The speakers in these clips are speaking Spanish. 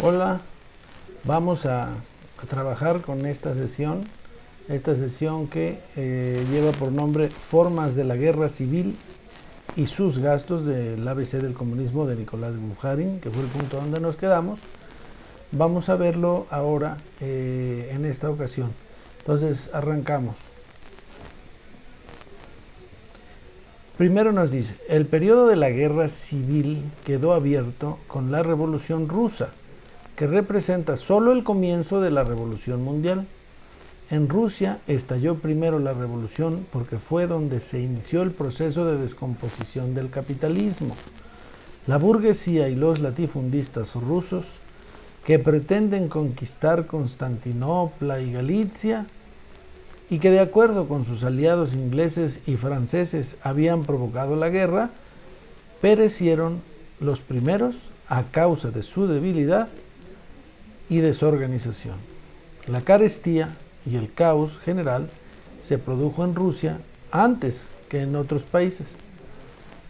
Hola, vamos a trabajar con esta sesión que lleva por nombre Formas de la Guerra Civil y sus gastos del ABC del comunismo de Nicolás Bukharin, que fue el punto donde nos quedamos. Vamos a verlo ahora en esta ocasión. Entonces, arrancamos. Primero nos dice, el periodo de la guerra civil quedó abierto con la Revolución Rusa, que representa solo el comienzo de la Revolución Mundial. En Rusia estalló primero la revolución porque fue donde se inició el proceso de descomposición del capitalismo. La burguesía y los latifundistas rusos, que pretenden conquistar Constantinopla y Galicia, y que de acuerdo con sus aliados ingleses y franceses habían provocado la guerra, perecieron los primeros a causa de su debilidad y desorganización. La carestía y el caos general se produjo en Rusia antes que en otros países.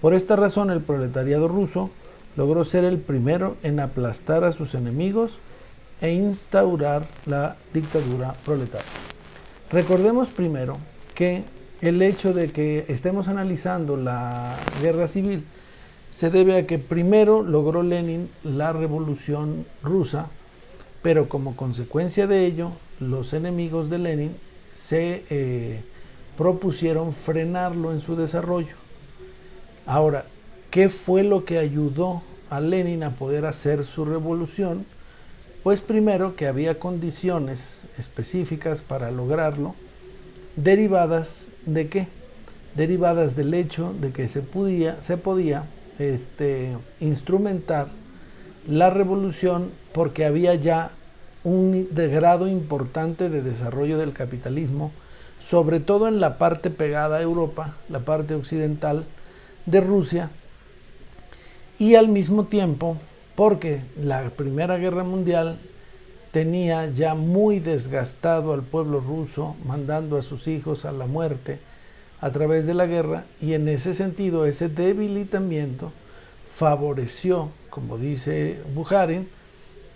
Por esta razón, el proletariado ruso logró ser el primero en aplastar a sus enemigos e instaurar la dictadura proletaria. Recordemos primero que el hecho de que estemos analizando la guerra civil se debe a que primero logró Lenin la revolución rusa, pero como consecuencia de ello, los enemigos de Lenin se propusieron frenarlo en su desarrollo. Ahora, ¿qué fue lo que ayudó a Lenin a poder hacer su revolución? Pues primero que había condiciones específicas para lograrlo, derivadas ¿de qué? Derivadas del hecho de que se podía instrumentar la revolución porque había ya un grado importante de desarrollo del capitalismo, sobre todo en la parte pegada a Europa, la parte occidental de Rusia, y al mismo tiempo porque la Primera Guerra Mundial tenía ya muy desgastado al pueblo ruso, mandando a sus hijos a la muerte a través de la guerra, y en ese sentido ese debilitamiento favoreció, como dice Bukharin,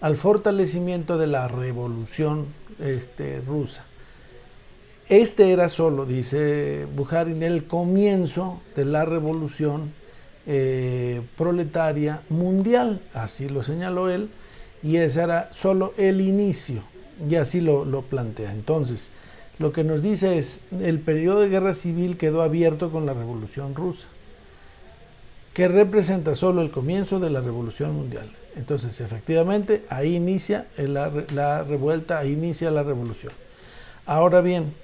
al fortalecimiento de la revolución rusa. Este era solo, dice Bukharin, el comienzo de la revolución proletaria mundial, así lo señaló él, y ese era solo el inicio, y así lo plantea. Entonces, lo que nos dice es, el periodo de guerra civil quedó abierto con la Revolución Rusa, que representa solo el comienzo de la Revolución Mundial. Entonces, efectivamente, ahí inicia la revuelta, ahí inicia la revolución. Ahora bien,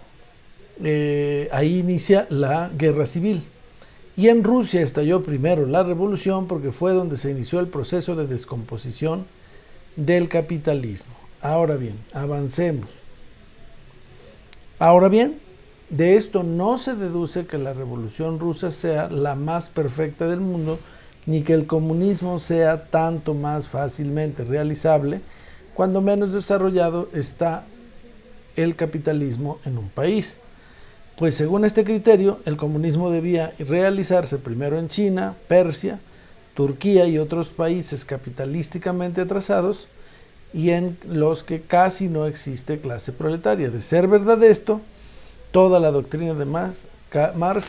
ahí inicia la guerra civil. Y en Rusia estalló primero la revolución porque fue donde se inició el proceso de descomposición del capitalismo. Ahora bien, avancemos. Ahora bien, de esto no se deduce que la revolución rusa sea la más perfecta del mundo, ni que el comunismo sea tanto más fácilmente realizable, cuando menos desarrollado está el capitalismo en un país. Pues según este criterio, el comunismo debía realizarse primero en China, Persia, Turquía y otros países capitalísticamente atrasados, y en los que casi no existe clase proletaria. De ser verdad esto, toda la doctrina de Marx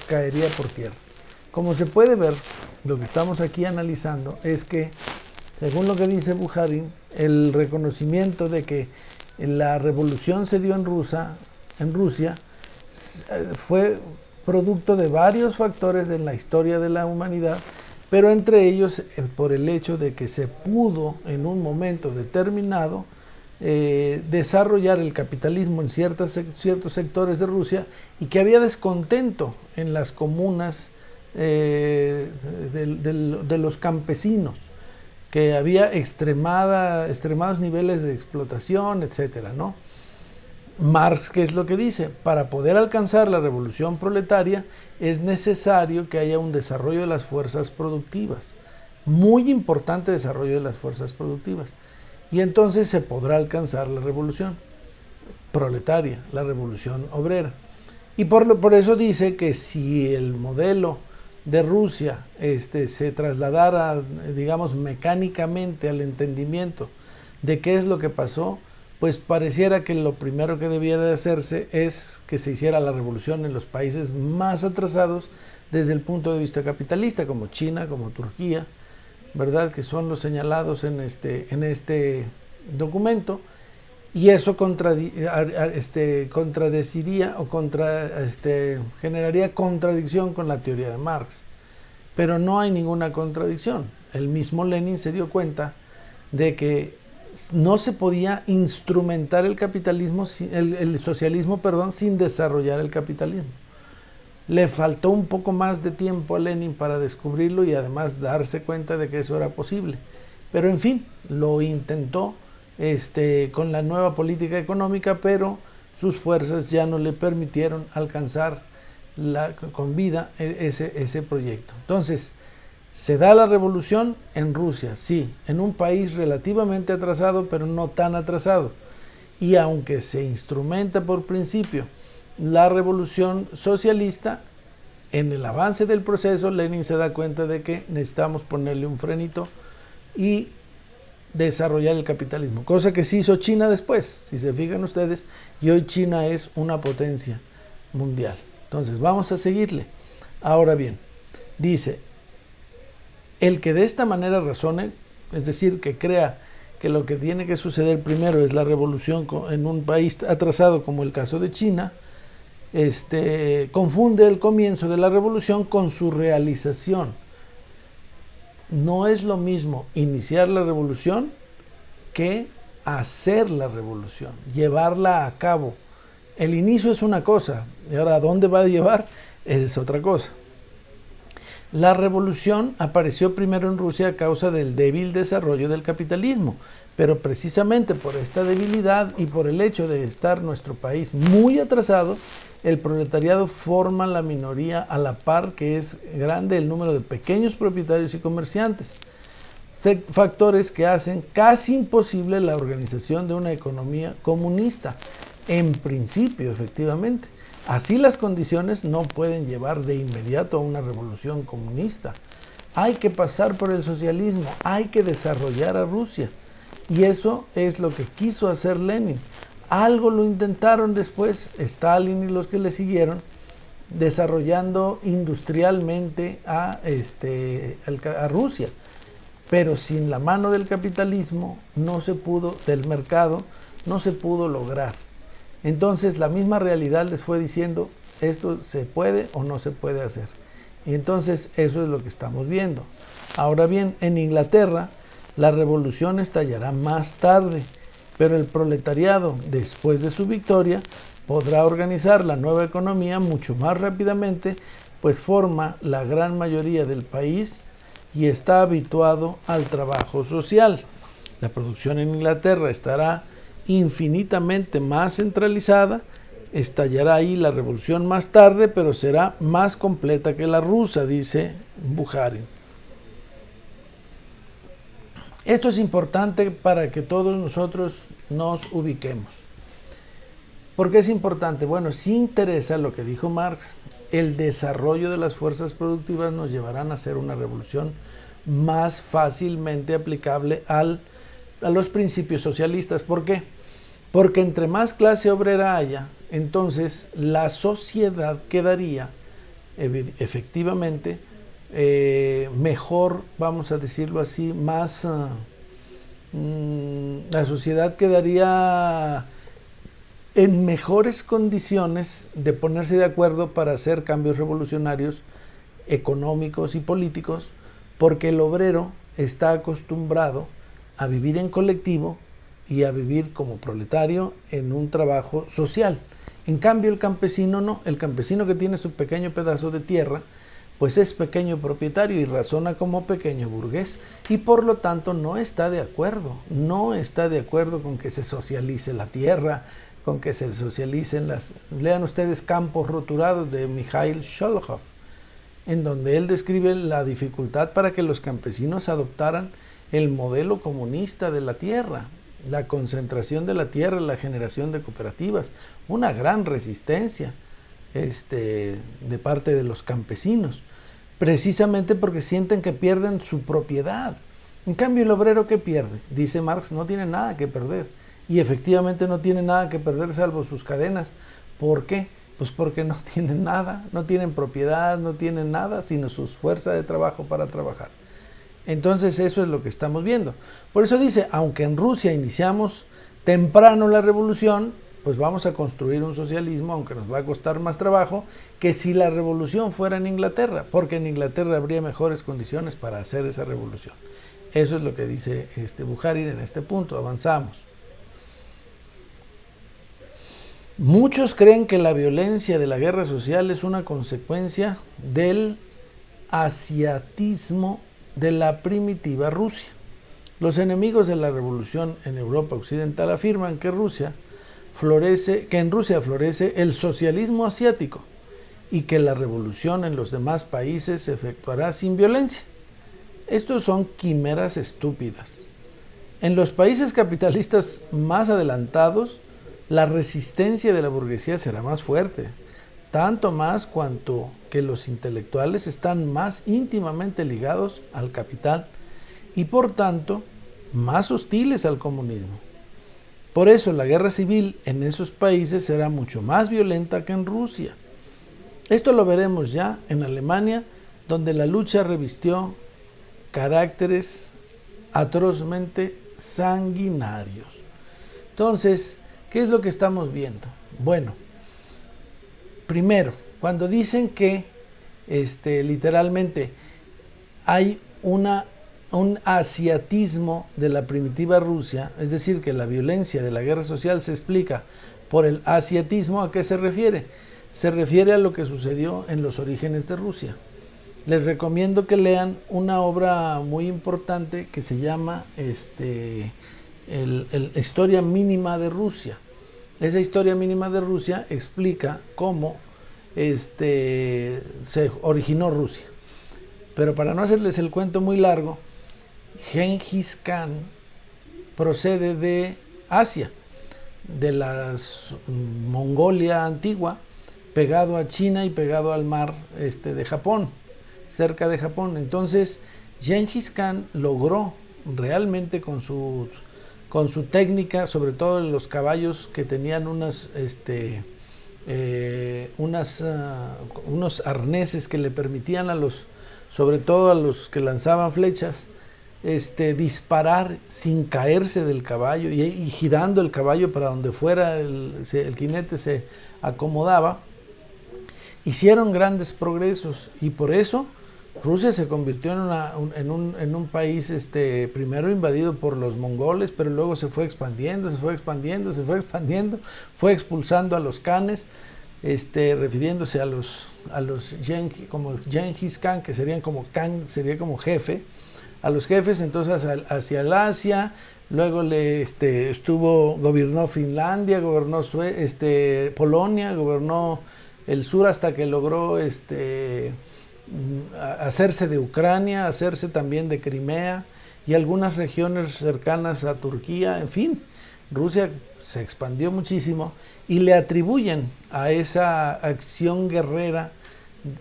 caería por tierra. Como se puede ver, lo que estamos aquí analizando es que, según lo que dice Bukharin, el reconocimiento de que la revolución se dio en Rusia, fue producto de varios factores en la historia de la humanidad, pero entre ellos por el hecho de que se pudo en un momento determinado desarrollar el capitalismo en ciertos sectores de Rusia, y que había descontento en las comunas de los campesinos, que había extremados niveles de explotación, etcétera, ¿no? Marx, ¿qué es lo que dice? Para poder alcanzar la revolución proletaria es necesario que haya un desarrollo de las fuerzas productivas, muy importante desarrollo de las fuerzas productivas, y entonces se podrá alcanzar la revolución proletaria, la revolución obrera. Y por eso dice que si el modelo de Rusia se trasladara, digamos, mecánicamente al entendimiento ¿De qué es lo que pasó? Pues pareciera que lo primero que debía de hacerse es que se hiciera la revolución en los países más atrasados desde el punto de vista capitalista, como China, como Turquía, ¿verdad? Que son los señalados en este documento, y eso contradeciría o generaría contradicción con la teoría de Marx. Pero no hay ninguna contradicción. El mismo Lenin se dio cuenta de que no se podía instrumentar el capitalismo, el socialismo, perdón, sin desarrollar el capitalismo. Le faltó un poco más de tiempo a Lenin para descubrirlo y además darse cuenta de que eso era posible. Pero en fin, lo intentó con la nueva política económica, pero sus fuerzas ya no le permitieron alcanzar con vida ese proyecto. Entonces, se da la revolución en Rusia, sí, en un país relativamente atrasado, pero no tan atrasado. Y aunque se instrumenta por principio la revolución socialista, en el avance del proceso, Lenin se da cuenta de que necesitamos ponerle un frenito y desarrollar el capitalismo, cosa que sí hizo China después, si se fijan ustedes, y hoy China es una potencia mundial. Entonces, vamos a seguirle. Ahora bien, dice, el que de esta manera razone, es decir, que crea que lo que tiene que suceder primero es la revolución en un país atrasado como el caso de China, confunde el comienzo de la revolución con su realización. No es lo mismo iniciar la revolución que hacer la revolución, llevarla a cabo. El inicio es una cosa, y ahora ¿a dónde va a llevar? Esa es otra cosa. La revolución apareció primero en Rusia a causa del débil desarrollo del capitalismo, pero precisamente por esta debilidad y por el hecho de estar nuestro país muy atrasado, el proletariado forma la minoría a la par que es grande el número de pequeños propietarios y comerciantes, factores que hacen casi imposible la organización de una economía comunista, en principio, efectivamente. Así las condiciones no pueden llevar de inmediato a una revolución comunista. Hay que pasar por el socialismo, hay que desarrollar a Rusia. Y eso es lo que quiso hacer Lenin. Algo lo intentaron después Stalin y los que le siguieron, desarrollando industrialmente a Rusia. Pero sin la mano del capitalismo no se pudo, del mercado, no se pudo lograr. Entonces la misma realidad les fue diciendo, esto se puede o no se puede hacer. Y entonces eso es lo que estamos viendo. Ahora bien, en Inglaterra la revolución estallará más tarde, pero el proletariado, después de su victoria, podrá organizar la nueva economía mucho más rápidamente, pues forma la gran mayoría del país y está habituado al trabajo social. La producción en Inglaterra estará infinitamente más centralizada, estallará ahí la revolución más tarde, pero será más completa que la rusa, dice Bukharin. Esto es importante para que todos nosotros nos ubiquemos. ¿Por qué es importante? Bueno, si interesa lo que dijo Marx, el desarrollo de las fuerzas productivas nos llevarán a hacer una revolución más fácilmente aplicable a los principios socialistas. ¿Por qué? Porque entre más clase obrera haya, entonces la sociedad quedaría efectivamente mejor, vamos a decirlo así, más la sociedad quedaría en mejores condiciones de ponerse de acuerdo para hacer cambios revolucionarios económicos y políticos, porque el obrero está acostumbrado a vivir en colectivo y a vivir como proletario en un trabajo social. En cambio el campesino no, el campesino que tiene su pequeño pedazo de tierra, pues es pequeño propietario y razona como pequeño burgués y por lo tanto no está de acuerdo con que se socialice la tierra, con que se socialicen lean ustedes Campos Roturados de Mikhail Sholokhov, en donde él describe la dificultad para que los campesinos adoptaran el modelo comunista de la tierra, la concentración de la tierra, la generación de cooperativas, una gran resistencia de parte de los campesinos, precisamente porque sienten que pierden su propiedad. En cambio, el obrero, ¿qué pierde? Dice Marx, no tiene nada que perder. Y efectivamente no tiene nada que perder salvo sus cadenas. ¿Por qué? Pues porque no tienen nada, no tienen propiedad, no tienen nada, sino su fuerza de trabajo para trabajar. Entonces eso es lo que estamos viendo. Por eso dice, aunque en Rusia iniciamos temprano la revolución, pues vamos a construir un socialismo, aunque nos va a costar más trabajo, que si la revolución fuera en Inglaterra, porque en Inglaterra habría mejores condiciones para hacer esa revolución. Eso es lo que dice Bukharin en este punto. Avanzamos. Muchos creen que la violencia de la guerra social es una consecuencia del asiatismo de la primitiva Rusia. Los enemigos de la revolución en Europa occidental afirman que en Rusia florece el socialismo asiático y que la revolución en los demás países se efectuará sin violencia. Estos son quimeras estúpidas. En los países capitalistas más adelantados, la resistencia de la burguesía será más fuerte, tanto más cuanto que los intelectuales están más íntimamente ligados al capital y por tanto más hostiles al comunismo. Por eso la guerra civil en esos países será mucho más violenta que en Rusia. Esto lo veremos ya en Alemania, donde la lucha revistió caracteres atrozmente sanguinarios. Entonces, ¿qué es lo que estamos viendo? Bueno, primero, cuando dicen que literalmente hay un asiatismo de la primitiva Rusia, es decir, que la violencia de la guerra social se explica por el asiatismo, ¿a qué se refiere? Se refiere a lo que sucedió en los orígenes de Rusia. Les recomiendo que lean una obra muy importante que se llama Historia Mínima de Rusia. Esa Historia Mínima de Rusia explica cómo se originó Rusia. Pero para no hacerles el cuento muy largo, Gengis Khan procede de Asia, de la Mongolia antigua, pegado a China y pegado al mar de Japón, cerca de Japón. Entonces, Gengis Khan logró realmente con su técnica, sobre todo los caballos que tenían unos arneses que le permitían sobre todo a los que lanzaban flechas, disparar sin caerse del caballo y girando el caballo para donde fuera el jinete se acomodaba. Hicieron grandes progresos y por eso Rusia se convirtió en un país primero invadido por los mongoles, pero luego se fue expandiendo, fue expulsando a los khanes, refiriéndose a los como Gengis Khan, que serían como Khan, sería como jefe, a los jefes. Entonces hacia el Asia, luego gobernó Finlandia, gobernó Polonia, gobernó el sur hasta que logró hacerse de Ucrania, hacerse también de Crimea y algunas regiones cercanas a Turquía. En fin, Rusia se expandió muchísimo y le atribuyen a esa acción guerrera,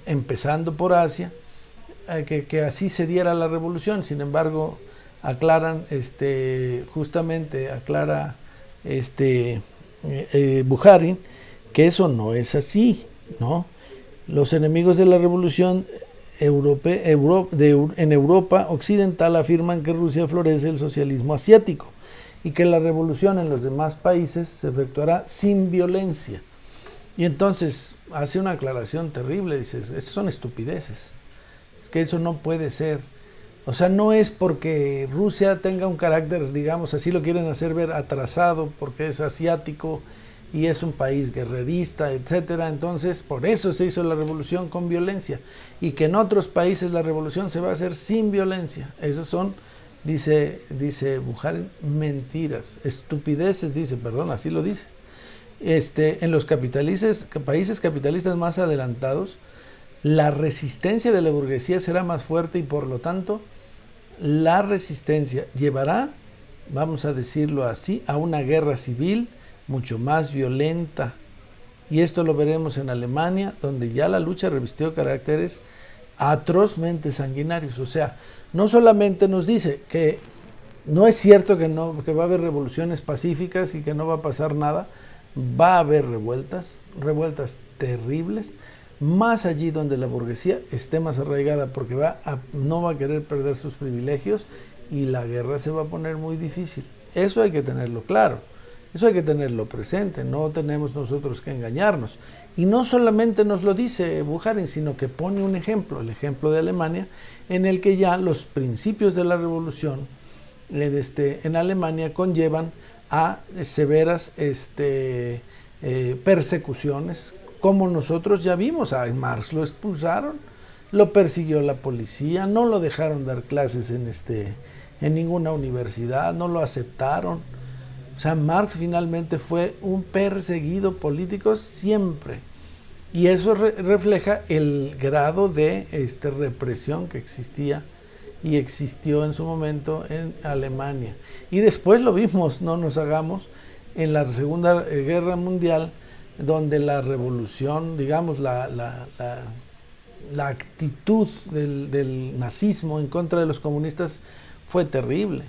empezando por Asia, que así se diera la revolución. Sin embargo, aclara Bukharin que eso no es así, ¿no? Los enemigos de la revolución en Europa occidental afirman que en Rusia florece el socialismo asiático y que la revolución en los demás países se efectuará sin violencia. Y entonces hace una aclaración terrible, dice, esas son estupideces, es que eso no puede ser. O sea, no es porque Rusia tenga un carácter, digamos, así lo quieren hacer ver, atrasado, porque es asiático y es un país guerrerista, etcétera. Entonces, por eso se hizo la revolución con violencia, y que en otros países la revolución se va a hacer sin violencia. Esos son, dice Bukharin, mentiras, estupideces, así lo dice. En los países capitalistas más adelantados, la resistencia de la burguesía será más fuerte y por lo tanto la resistencia llevará, vamos a decirlo así, a una guerra civil mucho más violenta. Y esto lo veremos en Alemania, donde ya la lucha revistió caracteres atrozmente sanguinarios. O sea, no solamente nos dice que no es cierto que va a haber revoluciones pacíficas y que no va a pasar nada, va a haber revueltas terribles, más allí donde la burguesía esté más arraigada, porque no va a querer perder sus privilegios y la guerra se va a poner muy difícil. Eso hay que tenerlo claro, eso hay que tenerlo presente, no tenemos nosotros que engañarnos. Y no solamente nos lo dice Bukharin, sino que pone un ejemplo, el ejemplo de Alemania, en el que ya los principios de la revolución en Alemania conllevan a severas persecuciones, como nosotros ya vimos. A Marx lo expulsaron, lo persiguió la policía, no lo dejaron dar clases en ninguna universidad, no lo aceptaron. O sea, Marx finalmente fue un perseguido político siempre. Y eso refleja el grado de represión que existía y existió en su momento en Alemania. Y después lo vimos, no nos hagamos, en la Segunda Guerra Mundial, donde la revolución, digamos, la actitud del nazismo en contra de los comunistas fue terrible.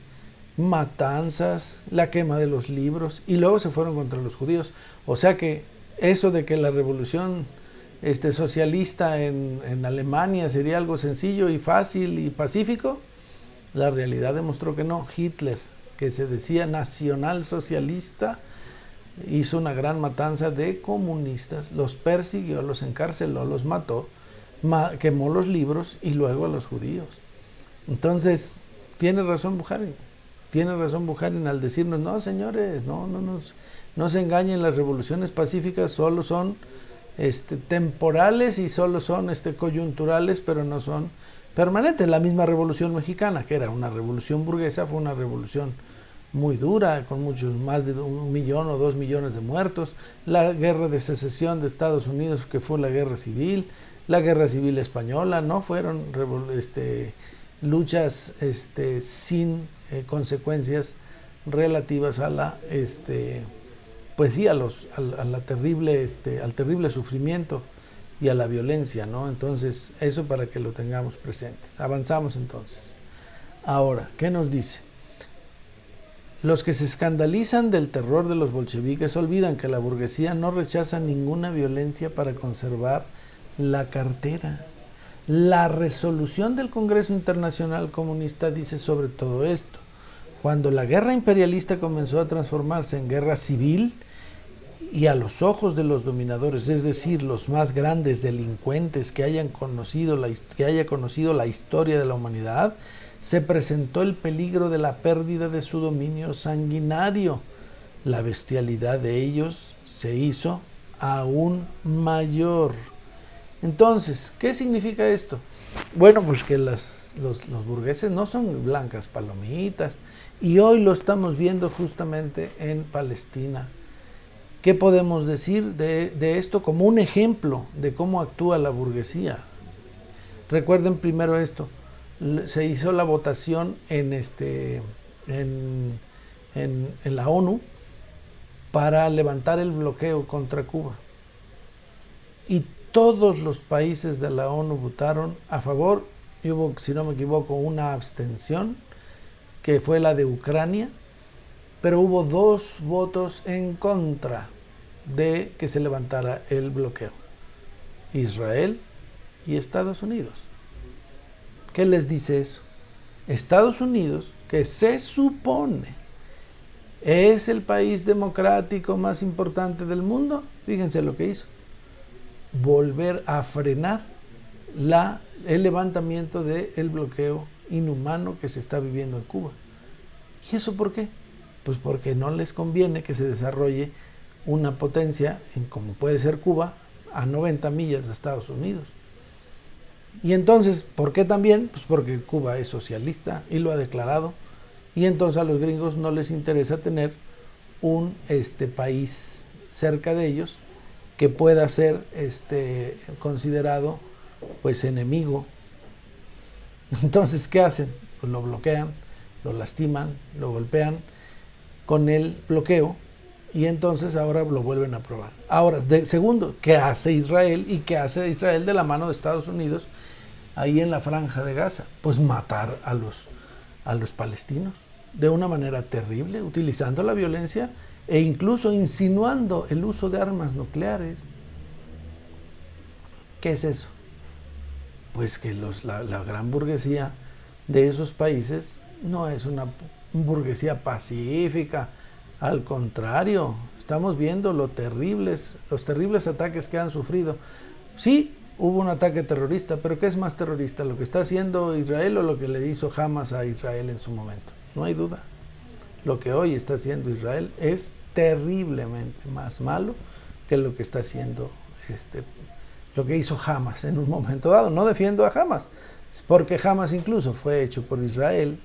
Matanzas, la quema de los libros, y luego se fueron contra los judíos. O sea que eso de que la revolución socialista en Alemania sería algo sencillo y fácil y pacífico, la realidad demostró que no. Hitler, que se decía nacionalsocialista, hizo una gran matanza de comunistas, los persiguió, los encarceló, los mató, quemó los libros y luego a los judíos. Entonces, tiene razón Bukharin al decirnos, no señores, no se engañen, las revoluciones pacíficas solo son temporales y solo son coyunturales, pero no son permanentes. La misma Revolución Mexicana, que era una revolución burguesa, fue una revolución muy dura, con más de 1 millón o 2 millones de muertos. La guerra de secesión de Estados Unidos, que fue la guerra civil española, no fueron luchas sin consecuencias relativas a la pues sí, al terrible sufrimiento y a la violencia, ¿no? Entonces, eso para que lo tengamos presentes. Avanzamos entonces. Ahora, ¿qué nos dice? Los que se escandalizan del terror de los bolcheviques olvidan que la burguesía no rechaza ninguna violencia para conservar la cartera. La resolución del Congreso Internacional Comunista dice sobre todo esto. Cuando la guerra imperialista comenzó a transformarse en guerra civil, y a los ojos de los dominadores, es decir, los más grandes delincuentes que haya conocido la historia de la humanidad, se presentó el peligro de la pérdida de su dominio sanguinario. La bestialidad de ellos se hizo aún mayor. Entonces, ¿qué significa esto? Bueno, pues que los burgueses no son blancas palomitas, y hoy lo estamos viendo justamente en Palestina. ¿Qué podemos decir de esto como un ejemplo de cómo actúa la burguesía? Recuerden primero esto, se hizo la votación en la ONU para levantar el bloqueo contra Cuba. Y todos los países de la ONU votaron a favor, y hubo, si no me equivoco, una abstención, que fue la de Ucrania, pero hubo 2 votos en contra de que se levantara el bloqueo: Israel y Estados Unidos. ¿Qué les dice eso? Estados Unidos, que se supone es el país democrático más importante del mundo, fíjense lo que hizo: volver a frenar el levantamiento del bloqueo inhumano que se está viviendo en Cuba. ¿Y eso por qué? Pues porque no les conviene que se desarrolle una potencia, como puede ser Cuba, a 90 millas de Estados Unidos. Y entonces, ¿por qué también? Pues porque Cuba es socialista y lo ha declarado, y entonces a los gringos no les interesa tener un país cerca de ellos que pueda ser considerado pues enemigo. Entonces, ¿qué hacen? Pues lo bloquean, lo lastiman, lo golpean con el bloqueo, y entonces ahora lo vuelven a aprobar. Ahora, segundo, ¿qué hace Israel? ¿Y qué hace Israel de la mano de Estados Unidos ahí en la franja de Gaza? Pues matar a los palestinos de una manera terrible, utilizando la violencia e incluso insinuando el uso de armas nucleares. ¿Qué es eso? Pues que la gran burguesía de esos países no es una burguesía pacífica, al contrario, estamos viendo los terribles ataques que han sufrido. Sí, hubo un ataque terrorista, pero ¿qué es más terrorista? ¿Lo que está haciendo Israel o lo que le hizo Hamas a Israel en su momento? No hay duda. Lo que hoy está haciendo Israel es terriblemente más malo que lo que está haciendo lo que hizo Hamas en un momento dado. No defiendo a Hamas, porque Hamas incluso fue hecho por Israel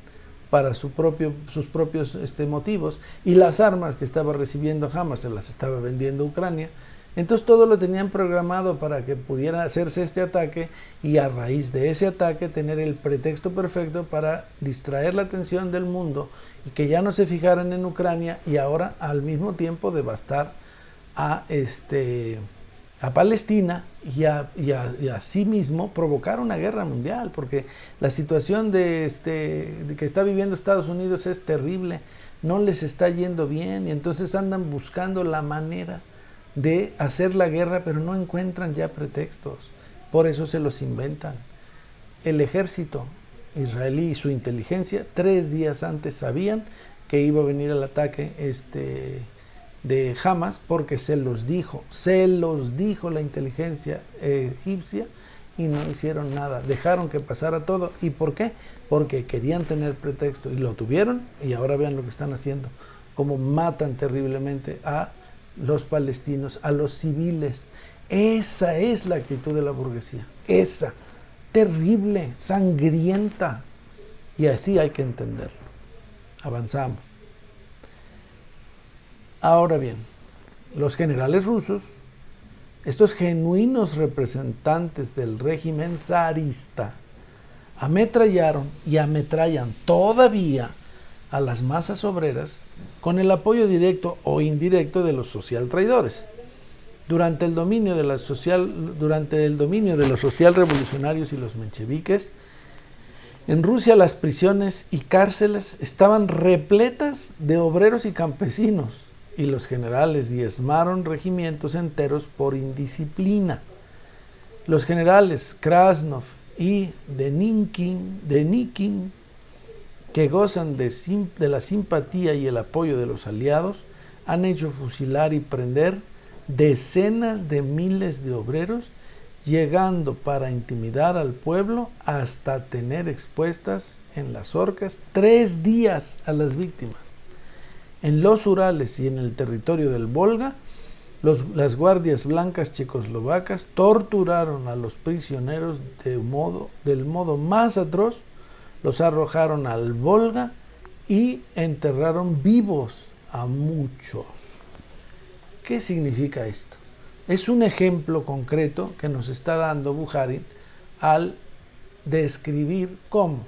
para sus propios motivos, y las armas que estaba recibiendo Hamas se las estaba vendiendo Ucrania. Entonces todo lo tenían programado para que pudiera hacerse este ataque, y a raíz de ese ataque tener el pretexto perfecto para distraer la atención del mundo y que ya no se fijaran en Ucrania, y ahora al mismo tiempo devastar a Palestina y a sí mismo provocar una guerra mundial, porque la situación de que está viviendo Estados Unidos es terrible, no les está yendo bien, y entonces andan buscando la manera de hacer la guerra, pero no encuentran ya pretextos, por eso se los inventan. El ejército israelí y su inteligencia 3 días antes sabían que iba a venir el ataque de Hamas, porque se los dijo la inteligencia egipcia, y no hicieron nada, dejaron que pasara todo. ¿Y por qué? Porque querían tener pretexto, y lo tuvieron, y ahora vean lo que están haciendo, cómo matan terriblemente a los palestinos, a los civiles. Esa es la actitud de la burguesía, esa, terrible, sangrienta, y así hay que entenderlo. Avanzamos. Ahora bien, los generales rusos, estos genuinos representantes del régimen zarista, ametrallaron y ametrallan todavía a las masas obreras con el apoyo directo o indirecto de los socialtraidores. Durante el dominio de los socialrevolucionarios y los mencheviques, en Rusia las prisiones y cárceles estaban repletas de obreros y campesinos, y los generales diezmaron regimientos enteros por indisciplina. Los generales Krasnov y Denikin, que gozan de la simpatía y el apoyo de los aliados, han hecho fusilar y prender decenas de miles de obreros, llegando para intimidar al pueblo hasta tener expuestas en las horcas 3 días a las víctimas. En los Urales y en el territorio del Volga, las guardias blancas checoslovacas torturaron a los prisioneros del modo más atroz, los arrojaron al Volga y enterraron vivos a muchos. ¿Qué significa esto? Es un ejemplo concreto que nos está dando Bukharin al describir cómo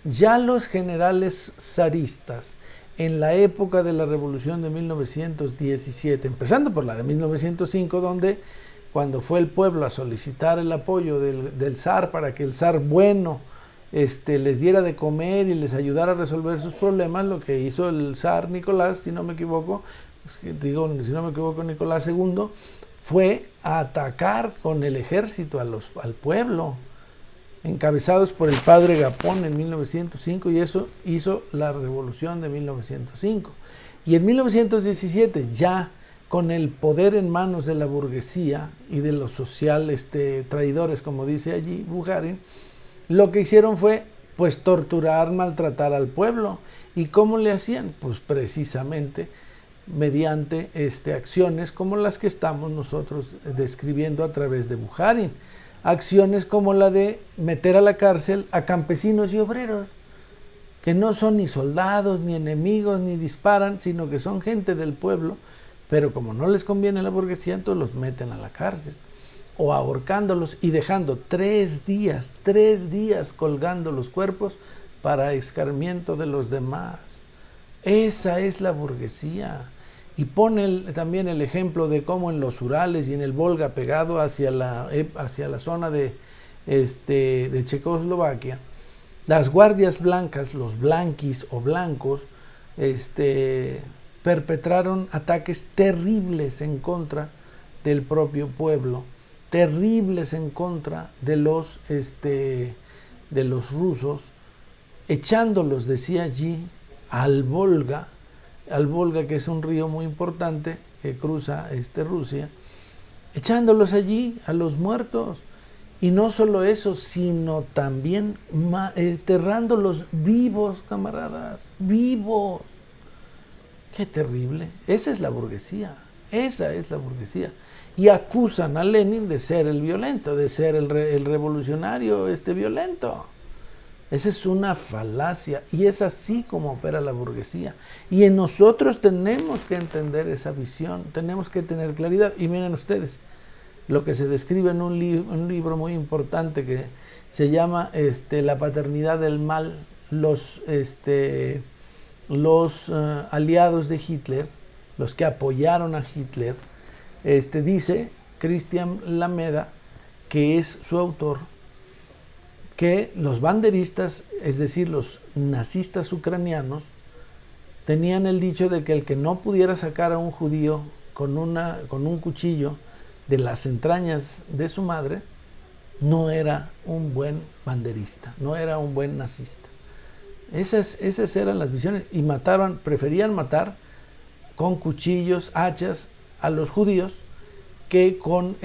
ya los generales zaristas en la época de la revolución de 1917, empezando por la de 1905, donde cuando fue el pueblo a solicitar el apoyo del zar para que el zar bueno les diera de comer y les ayudara a resolver sus problemas, lo que hizo el zar Nicolás, si no me equivoco, Nicolás II, fue a atacar con el ejército al pueblo, encabezados por el padre Gapón en 1905, y eso hizo la revolución de 1905. Y en 1917, ya con el poder en manos de la burguesía y de los traidores, como dice allí Bukharin, lo que hicieron fue pues torturar, maltratar al pueblo. ¿Y cómo le hacían? Pues precisamente mediante acciones como las que estamos nosotros describiendo a través de Bukharin. Acciones como la de meter a la cárcel a campesinos y obreros, que no son ni soldados, ni enemigos, ni disparan, sino que son gente del pueblo, pero como no les conviene a la burguesía, entonces los meten a la cárcel, o ahorcándolos y dejando 3 días colgando los cuerpos para escarmiento de los demás. Esa es la burguesía. Y pone también el ejemplo de cómo en los Urales y en el Volga, pegado hacia la zona de de Checoslovaquia, las guardias blancas, los blanquis o blancos, perpetraron ataques terribles en contra del propio pueblo, terribles en contra de los rusos, echándolos, decía allí, al Volga, que es un río muy importante que cruza Rusia, echándolos allí a los muertos. Y no solo eso, sino también enterrándolos vivos, camaradas, vivos. Qué terrible. Esa es la burguesía. Esa es la burguesía. Y acusan a Lenin de ser el violento, de ser el revolucionario violento. Esa es una falacia. Y es así como opera la burguesía. Y en nosotros tenemos que entender esa visión. Tenemos que tener claridad. Y miren ustedes, lo que se describe en un libro muy importante que se llama La paternidad del mal, los aliados de Hitler, los que apoyaron a Hitler, dice Christian Lameda, que es su autor, que los banderistas, es decir, los nazistas ucranianos, tenían el dicho de que el que no pudiera sacar a un judío con un cuchillo de las entrañas de su madre, no era un buen banderista, no era un buen nazista. Esas eran las visiones, y preferían matar con cuchillos, hachas a los judíos que con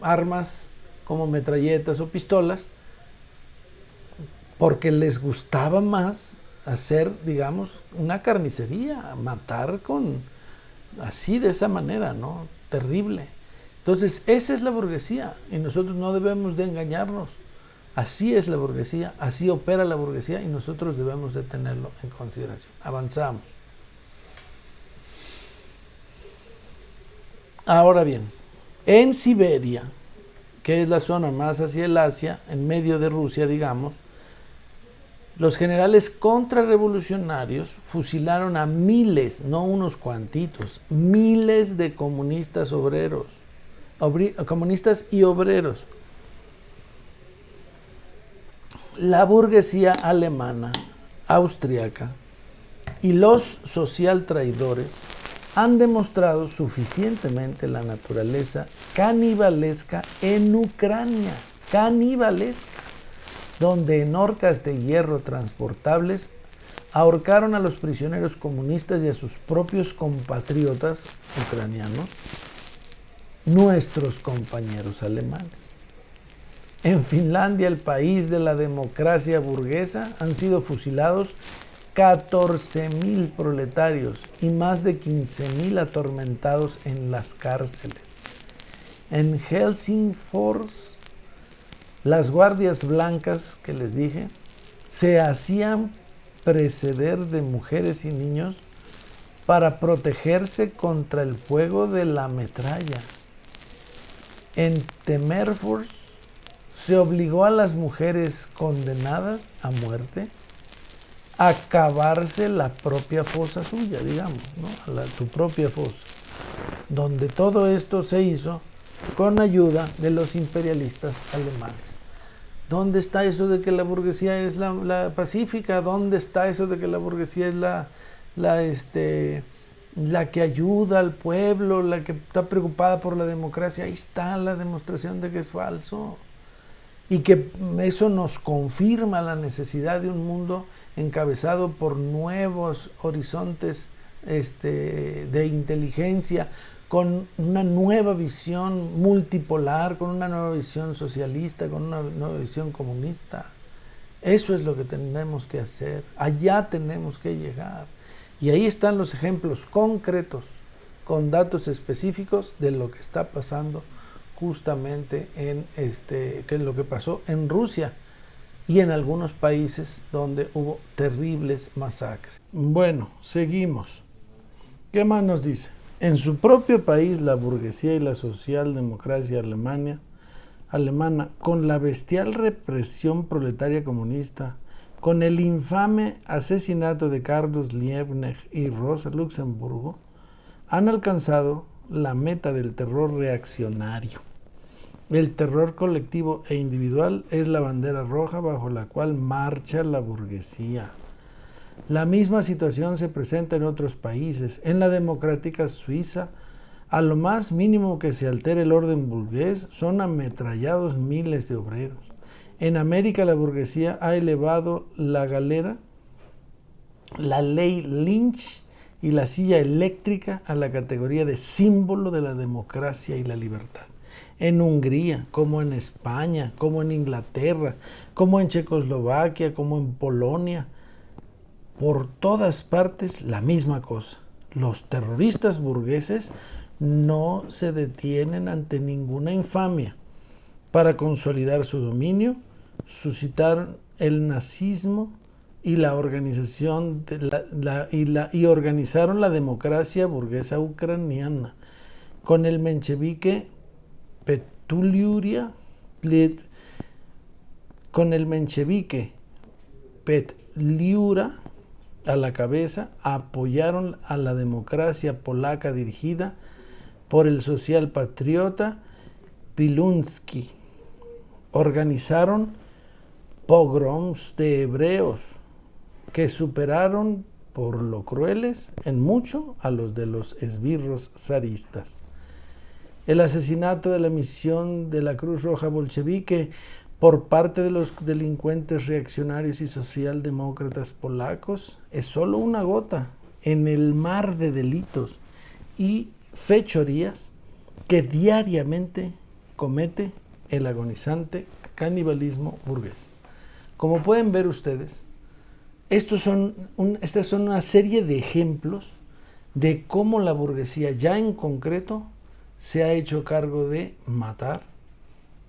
armas como metralletas o pistolas, porque les gustaba más hacer, digamos, una carnicería, matar así, de esa manera, ¿no? Terrible. Entonces, esa es la burguesía, y nosotros no debemos de engañarnos. Así es la burguesía, así opera la burguesía, y nosotros debemos de tenerlo en consideración. Avanzamos. Ahora bien, en Siberia, que es la zona más hacia el Asia, en medio de Rusia, digamos, los generales contrarrevolucionarios fusilaron a miles, no unos cuantitos, miles de comunistas comunistas y obreros. La burguesía alemana, austriaca y los social traidores han demostrado suficientemente la naturaleza canibalesca en Ucrania, donde en horcas de hierro transportables ahorcaron a los prisioneros comunistas y a sus propios compatriotas ucranianos, nuestros compañeros alemanes. En Finlandia, el país de la democracia burguesa, han sido fusilados 14,000 proletarios y más de 15,000 atormentados en las cárceles. En Helsingfors, las guardias blancas que les dije se hacían preceder de mujeres y niños para protegerse contra el fuego de la metralla. En Temerfors se obligó a las mujeres condenadas a muerte a cavarse la propia fosa suya, digamos, ¿no? Su propia fosa, donde todo esto se hizo con ayuda de los imperialistas alemanes. ¿Dónde está eso de que la burguesía es la pacífica? ¿Dónde está eso de que la burguesía es la que ayuda al pueblo, la que está preocupada por la democracia? Ahí está la demostración de que es falso. Y que eso nos confirma la necesidad de un mundo encabezado por nuevos horizontes de inteligencia, con una nueva visión multipolar, con una nueva visión socialista, con una nueva visión comunista. Eso es lo que tenemos que hacer, allá tenemos que llegar. Y ahí están los ejemplos concretos, con datos específicos de lo que está pasando justamente que es lo que pasó en Rusia y en algunos países donde hubo terribles masacres. Bueno, seguimos. ¿Qué más nos dice? En su propio país, la burguesía y la socialdemocracia alemana, con la bestial represión proletaria comunista, con el infame asesinato de Carlos Liebknecht y Rosa Luxemburgo, han alcanzado la meta del terror reaccionario. El terror colectivo e individual es la bandera roja bajo la cual marcha la burguesía. La misma situación se presenta en otros países. En la democrática Suiza, a lo más mínimo que se altere el orden burgués, son ametrallados miles de obreros. En América la burguesía ha elevado la galera, la ley Lynch y la silla eléctrica a la categoría de símbolo de la democracia y la libertad. En Hungría, como en España, como en Inglaterra, como en Checoslovaquia, como en Polonia, por todas partes la misma cosa. Los terroristas burgueses no se detienen ante ninguna infamia. Para consolidar su dominio, suscitaron el nazismo y la organización y organizaron la democracia burguesa ucraniana con el menchevique Petliura a la cabeza, apoyaron a la democracia polaca dirigida por el socialpatriota Piłsudski. Organizaron pogroms de hebreos que superaron por lo crueles en mucho a los de los esbirros zaristas. El asesinato de la misión de la Cruz Roja bolchevique por parte de los delincuentes reaccionarios y socialdemócratas polacos es solo una gota en el mar de delitos y fechorías que diariamente comete el agonizante canibalismo burgués. Como pueden ver ustedes, estas son una serie de ejemplos de cómo la burguesía ya en concreto se ha hecho cargo de matar,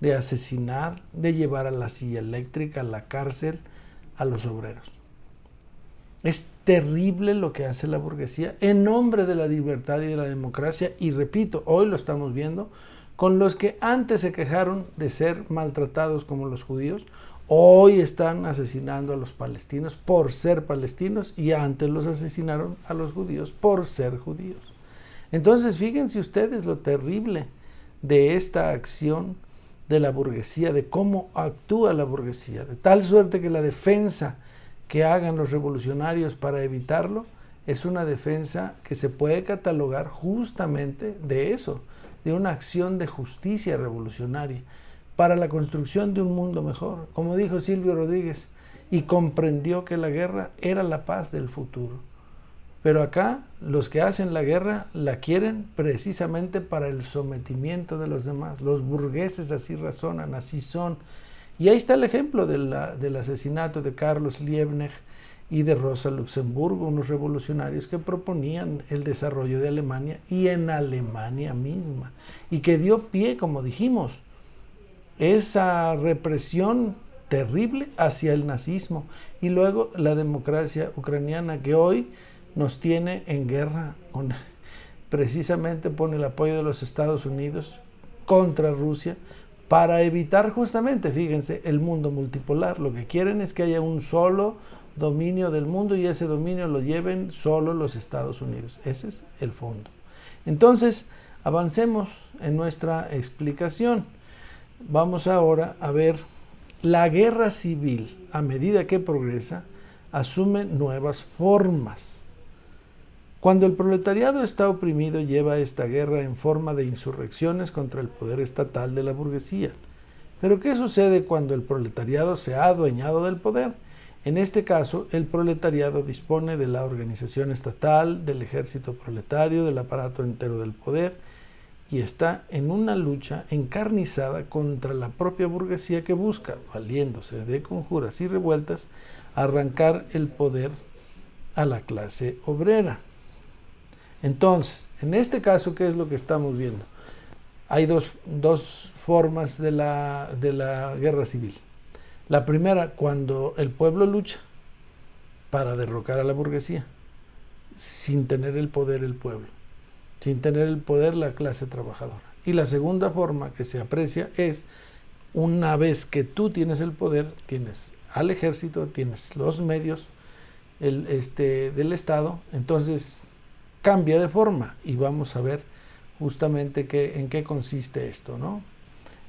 de asesinar, de llevar a la silla eléctrica, a la cárcel, a los obreros. Es terrible lo que hace la burguesía en nombre de la libertad y de la democracia, y repito, hoy lo estamos viendo con los que antes se quejaron de ser maltratados como los judíos, hoy están asesinando a los palestinos por ser palestinos y antes los asesinaron a los judíos por ser judíos. Entonces, fíjense ustedes lo terrible de esta acción de la burguesía, de cómo actúa la burguesía, de tal suerte que la defensa que hagan los revolucionarios para evitarlo es una defensa que se puede catalogar justamente de eso, de una acción de justicia revolucionaria para la construcción de un mundo mejor, como dijo Silvio Rodríguez, y comprendió que la guerra era la paz del futuro. Pero acá los que hacen la guerra la quieren precisamente para el sometimiento de los demás. Los burgueses así razonan, así son. Y ahí está el ejemplo del asesinato de Carlos Liebknecht y de Rosa Luxemburgo, unos revolucionarios que proponían el desarrollo de Alemania y en Alemania misma, y que dio pie, como dijimos, esa represión terrible hacia el nazismo y luego la democracia ucraniana que hoy nos tiene en guerra, precisamente pone el apoyo de los Estados Unidos contra Rusia para evitar justamente, fíjense, el mundo multipolar. Lo que quieren es que haya un solo dominio del mundo y ese dominio lo lleven solo los Estados Unidos. Ese es el fondo. Entonces, avancemos en nuestra explicación. Vamos ahora a ver la guerra civil, a medida que progresa, asume nuevas formas. Cuando el proletariado está oprimido, lleva esta guerra en forma de insurrecciones contra el poder estatal de la burguesía. Pero ¿qué sucede cuando el proletariado se ha adueñado del poder? En este caso, el proletariado dispone de la organización estatal, del ejército proletario, del aparato entero del poder, y está en una lucha encarnizada contra la propia burguesía que busca, valiéndose de conjuras y revueltas, arrancar el poder a la clase obrera. Entonces, en este caso, ¿qué es lo que estamos viendo? Hay dos formas de la guerra civil. La primera, cuando el pueblo lucha para derrocar a la burguesía, sin tener el poder el pueblo, sin tener el poder la clase trabajadora. Y la segunda forma que se aprecia es, una vez que tú tienes el poder, tienes al ejército, tienes los medios del Estado, entonces cambia de forma y vamos a ver justamente en qué consiste esto, ¿no?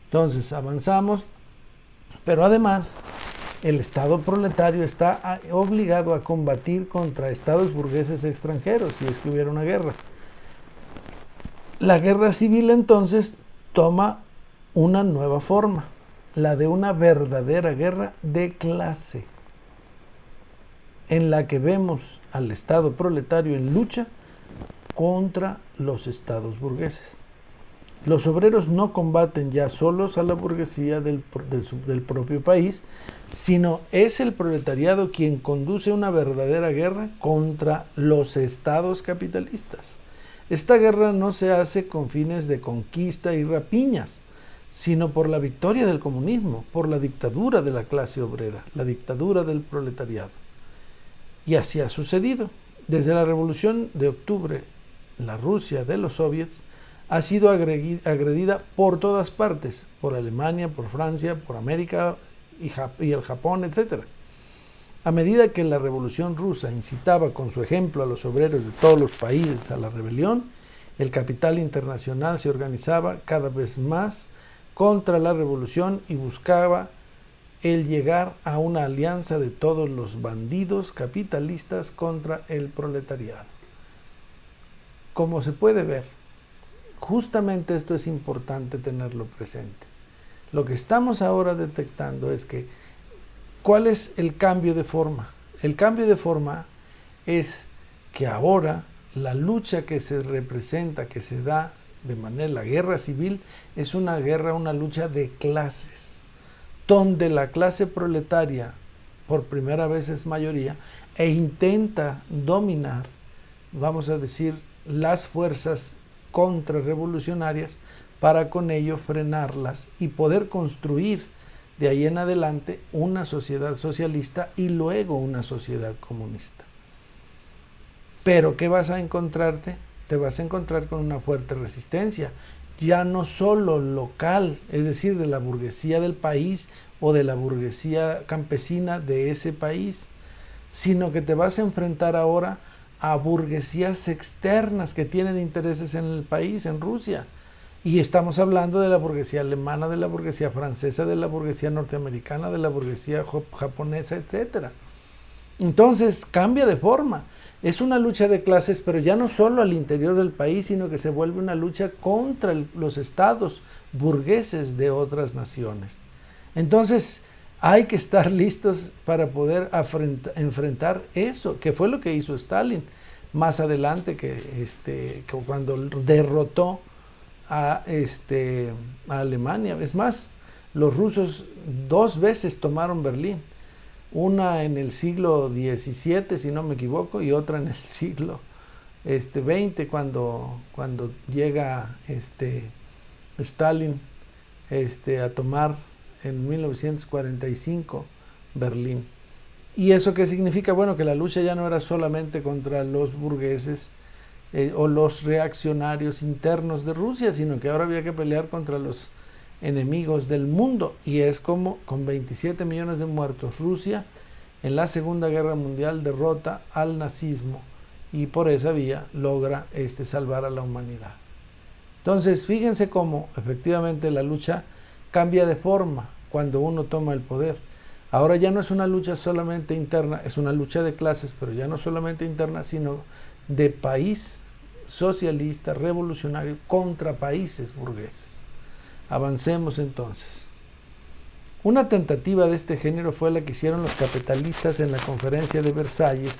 Entonces avanzamos, pero además el Estado proletario está obligado a combatir contra estados burgueses extranjeros si es que hubiera una guerra. La guerra civil entonces toma una nueva forma, la de una verdadera guerra de clase, en la que vemos al Estado proletario en lucha contra los estados burgueses. Los obreros no combaten ya solos a la burguesía del propio país, sino es el proletariado quien conduce una verdadera guerra contra los estados capitalistas. Esta guerra no se hace con fines de conquista y rapiñas, sino por la victoria del comunismo, por la dictadura de la clase obrera, la dictadura del proletariado. Y así ha sucedido. Desde la Revolución de Octubre, la Rusia de los soviets ha sido agredida por todas partes, por Alemania, por Francia, por América y el Japón, etc. A medida que la Revolución rusa incitaba con su ejemplo a los obreros de todos los países a la rebelión, el capital internacional se organizaba cada vez más contra la revolución y buscaba el llegar a una alianza de todos los bandidos capitalistas contra el proletariado. Como se puede ver, justamente esto es importante tenerlo presente. Lo que estamos ahora detectando es que, ¿cuál es el cambio de forma? El cambio de forma es que ahora la lucha que se representa, que se da de manera, la guerra civil, es una guerra, una lucha de clases, donde la clase proletaria por primera vez es mayoría e intenta dominar, vamos a decir, las fuerzas contrarrevolucionarias para con ello frenarlas y poder construir de ahí en adelante una sociedad socialista y luego una sociedad comunista. Pero ¿qué vas a encontrarte? Te vas a encontrar con una fuerte resistencia, ya no solo local, es decir, de la burguesía del país o de la burguesía campesina de ese país, sino que te vas a enfrentar ahora a burguesías externas que tienen intereses en el país, en Rusia. Y estamos hablando de la burguesía alemana, de la burguesía francesa, de la burguesía norteamericana, de la burguesía japonesa, etc. Entonces cambia de forma. Es una lucha de clases, pero ya no solo al interior del país, sino que se vuelve una lucha contra los estados burgueses de otras naciones. Entonces hay que estar listos para poder enfrentar eso, que fue lo que hizo Stalin más adelante, que cuando derrotó a Alemania. Es más, los rusos 2 veces tomaron Berlín, una en el siglo XVII, si no me equivoco, y otra en el siglo XX, cuando llega Stalin a tomar en 1945 Berlín. ¿Y eso qué significa? Bueno, que la lucha ya no era solamente contra los burgueses o los reaccionarios internos de Rusia, sino que ahora había que pelear contra los enemigos del mundo. Y es como con 27 millones de muertos, Rusia en la Segunda Guerra Mundial derrota al nazismo y por esa vía logra salvar a la humanidad. Entonces, fíjense cómo efectivamente la lucha cambia de forma cuando uno toma el poder. Ahora ya no es una lucha solamente interna, es una lucha de clases, pero ya no solamente interna, sino de país socialista, revolucionario, contra países burgueses. Avancemos entonces. Una tentativa de este género fue la que hicieron los capitalistas en la conferencia de Versalles,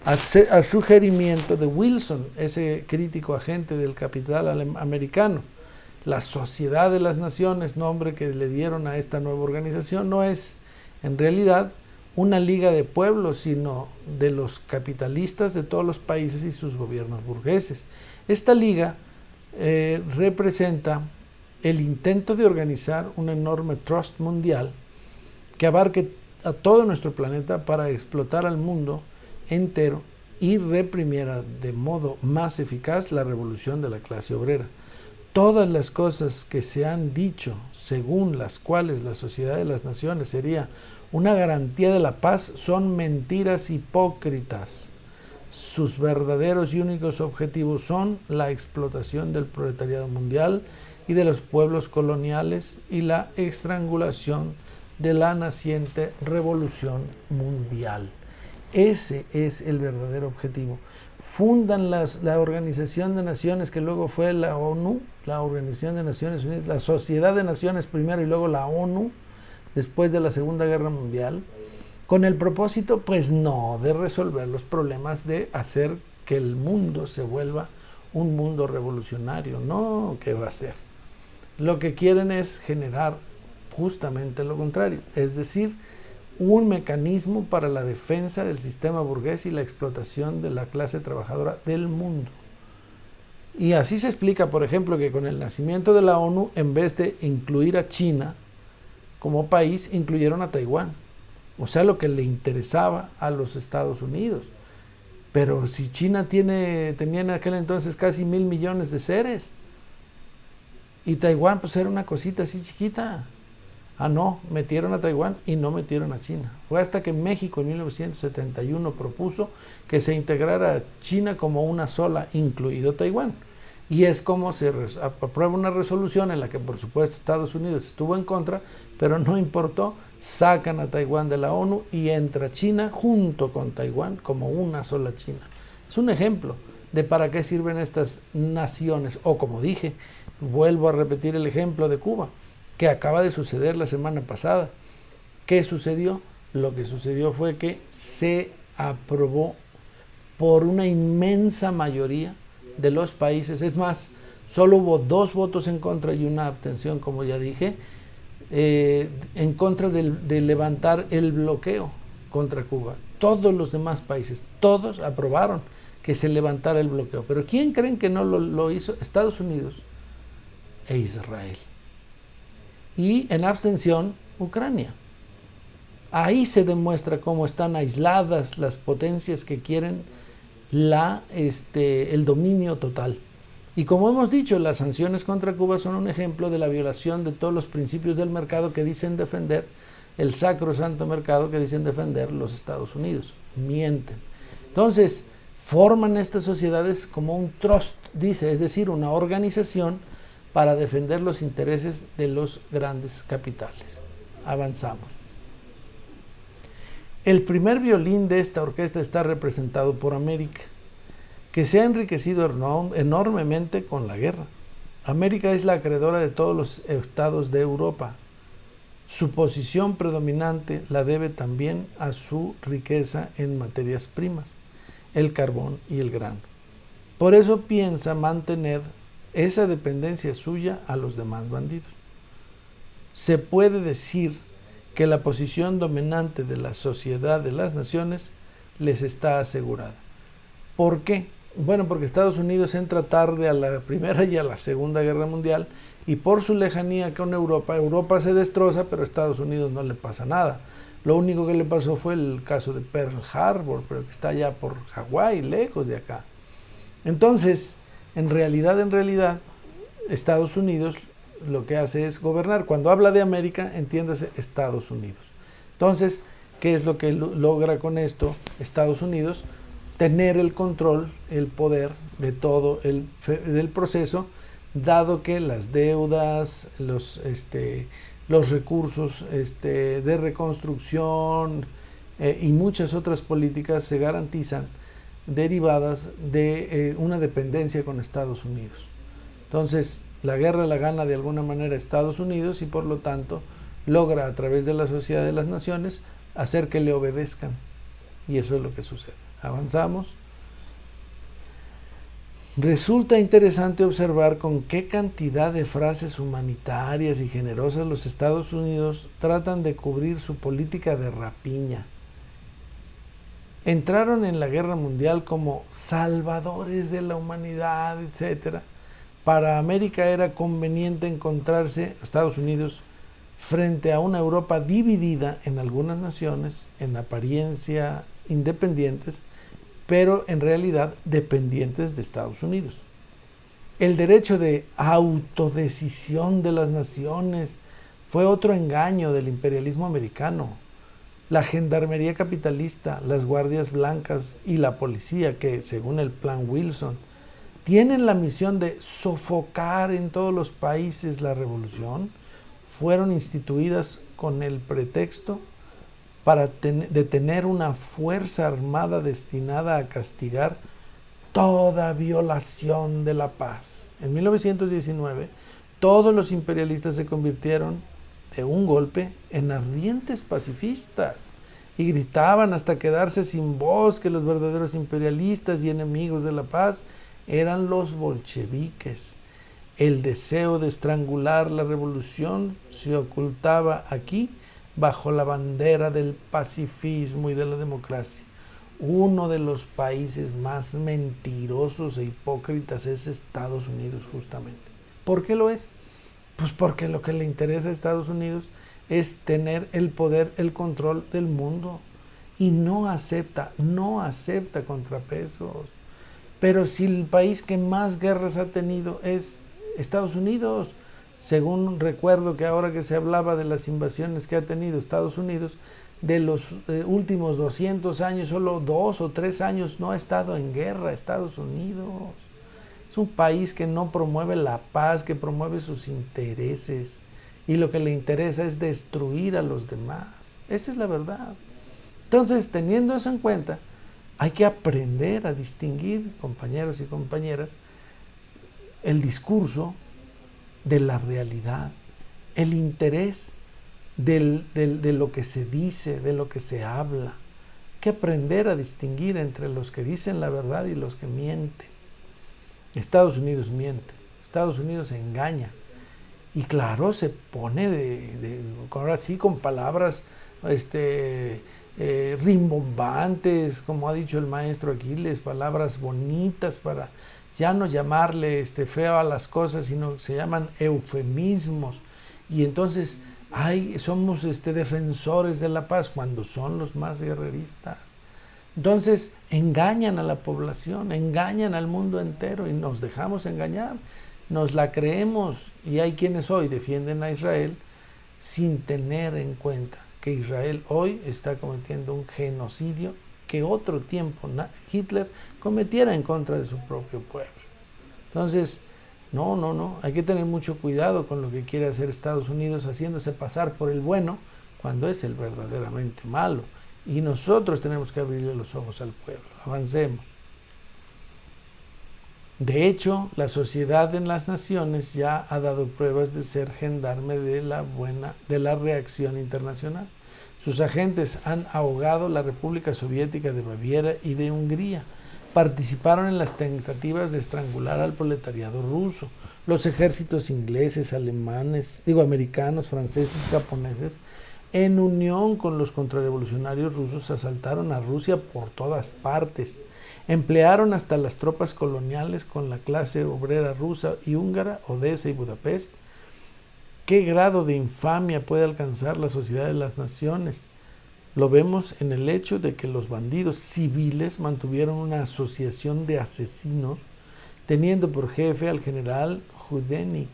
a sugerimiento de Wilson, ese crítico agente del capital americano. La Sociedad de las Naciones, nombre que le dieron a esta nueva organización, no es en realidad una liga de pueblos, sino de los capitalistas de todos los países y sus gobiernos burgueses. Esta liga representa el intento de organizar un enorme trust mundial que abarque a todo nuestro planeta para explotar al mundo entero y reprimiera de modo más eficaz la revolución de la clase obrera. Todas las cosas que se han dicho, según las cuales la Sociedad de las Naciones sería una garantía de la paz, son mentiras hipócritas. Sus verdaderos y únicos objetivos son la explotación del proletariado mundial, y de los pueblos coloniales y la estrangulación de la naciente revolución mundial. Ese es el verdadero objetivo. Fundan la Organización de Naciones, que luego fue la ONU, la Organización de Naciones Unidas, la Sociedad de Naciones primero y luego la ONU, después de la Segunda Guerra Mundial, con el propósito, pues no de resolver los problemas de hacer que el mundo se vuelva un mundo revolucionario, no, ¿qué va a ser? Lo que quieren es generar justamente lo contrario, es decir, un mecanismo para la defensa del sistema burgués y la explotación de la clase trabajadora del mundo. Y así se explica, por ejemplo, que con el nacimiento de la ONU, en vez de incluir a China como país, incluyeron a Taiwán. O sea, lo que le interesaba a los Estados Unidos. Pero si China tenía en aquel entonces casi 1.000 millones de seres, y Taiwán pues era una cosita así chiquita. Ah, no, metieron a Taiwán y no metieron a China. Fue hasta que México en 1971 propuso que se integrara China como una sola, incluido Taiwán. Y es como se aprueba una resolución en la que, por supuesto, Estados Unidos estuvo en contra, pero no importó, sacan a Taiwán de la ONU y entra China junto con Taiwán como una sola China. Es un ejemplo de para qué sirven estas naciones. O como dije, vuelvo a repetir el ejemplo de Cuba, que acaba de suceder la semana pasada. ¿Qué sucedió? Lo que sucedió fue que se aprobó por una inmensa mayoría de los países. Es más, solo hubo 2 votos en contra y una abstención, como ya dije, en contra de levantar el bloqueo contra Cuba. Todos los demás países, todos aprobaron que se levantara el bloqueo. Pero ¿quién creen que no lo hizo? Estados Unidos e Israel. Y en abstención, Ucrania. Ahí se demuestra cómo están aisladas las potencias que quieren el dominio total. Y como hemos dicho, las sanciones contra Cuba son un ejemplo de la violación de todos los principios del mercado que dicen defender, el sacrosanto mercado que dicen defender los Estados Unidos. Mienten. Entonces, forman estas sociedades como un trust, dice, es decir, una organización para defender los intereses de los grandes capitales. Avanzamos. El primer violín de esta orquesta está representado por América, que se ha enriquecido enormemente con la guerra. América es la acreedora de todos los estados de Europa. Su posición predominante la debe también a su riqueza en materias primas, el carbón y el grano. Por eso piensa mantener esa dependencia suya a los demás bandidos. Se puede decir que la posición dominante de la sociedad de las naciones les está asegurada. ¿Por qué? Bueno, porque Estados Unidos entra tarde a la Primera y a la Segunda Guerra Mundial, y por su lejanía con Europa, Europa se destroza, pero a Estados Unidos no le pasa nada. Lo único que le pasó fue el caso de Pearl Harbor, pero que está allá por Hawái, lejos de acá. Entonces, en realidad, Estados Unidos lo que hace es gobernar. Cuando habla de América, entiéndase Estados Unidos. Entonces, ¿qué es lo que logra con esto Estados Unidos? Tener el control, el poder de todo del proceso, dado que las deudas, los recursos de reconstrucción y muchas otras políticas se garantizan derivadas de una dependencia con Estados Unidos. Entonces, la guerra la gana de alguna manera Estados Unidos y por lo tanto logra a través de la Sociedad de las Naciones hacer que le obedezcan. Y eso es lo que sucede. Avanzamos. Resulta interesante observar con qué cantidad de frases humanitarias y generosas los Estados Unidos tratan de cubrir su política de rapiña. Entraron en la guerra mundial como salvadores de la humanidad, etc. Para América era conveniente encontrarse, Estados Unidos, frente a una Europa dividida en algunas naciones, en apariencia independientes, pero en realidad dependientes de Estados Unidos. El derecho de autodecisión de las naciones fue otro engaño del imperialismo americano. La gendarmería capitalista, las guardias blancas y la policía que, según el Plan Wilson, tienen la misión de sofocar en todos los países la revolución, fueron instituidas con el pretexto de tener una fuerza armada destinada a castigar toda violación de la paz. En 1919, todos los imperialistas se convirtieron de un golpe en ardientes pacifistas y gritaban hasta quedarse sin voz que los verdaderos imperialistas y enemigos de la paz eran los bolcheviques. El deseo de estrangular la revolución se ocultaba aquí bajo la bandera del pacifismo y de la democracia. Uno de los países más mentirosos e hipócritas es Estados Unidos, justamente. ¿Por qué lo es? Pues porque lo que le interesa a Estados Unidos es tener el poder, el control del mundo, y no acepta contrapesos. Pero si el país que más guerras ha tenido es Estados Unidos, según recuerdo que ahora que se hablaba de las invasiones que ha tenido Estados Unidos, de los últimos 200 años, solo 2 o 3 años no ha estado en guerra Estados Unidos. Es un país que no promueve la paz, que promueve sus intereses, y lo que le interesa es destruir a los demás. Esa es la verdad. Entonces, teniendo eso en cuenta, hay que aprender a distinguir, compañeros y compañeras, el discurso de la realidad, el interés de lo que se dice, de lo que se habla. Hay que aprender a distinguir entre los que dicen la verdad y los que mienten. Estados Unidos miente, Estados Unidos engaña. Y claro, se pone ahora sí con palabras rimbombantes, como ha dicho el maestro Aquiles, palabras bonitas para ya no llamarle feo a las cosas, sino se llaman eufemismos. Y entonces somos defensores de la paz cuando son los más guerreristas. Entonces engañan a la población, engañan al mundo entero y nos dejamos engañar, nos la creemos. Y hay quienes hoy defienden a Israel sin tener en cuenta que Israel hoy está cometiendo un genocidio que otro tiempo Hitler cometiera en contra de su propio pueblo. Entonces, no, hay que tener mucho cuidado con lo que quiere hacer Estados Unidos, haciéndose pasar por el bueno cuando es el verdaderamente malo. Y nosotros tenemos que abrirle los ojos al pueblo. Avancemos. De hecho, la sociedad en las naciones ya ha dado pruebas de ser gendarme de la reacción internacional. Sus agentes han ahogado la República Soviética de Baviera y de Hungría. Participaron en las tentativas de estrangular al proletariado ruso. Los ejércitos ingleses, americanos, franceses, japoneses, en unión con los contrarrevolucionarios rusos, asaltaron a Rusia por todas partes. Emplearon hasta las tropas coloniales con la clase obrera rusa y húngara, Odessa y Budapest. ¿Qué grado de infamia puede alcanzar la sociedad de las naciones? Lo vemos en el hecho de que los bandidos civiles mantuvieron una asociación de asesinos, teniendo por jefe al general Judenik.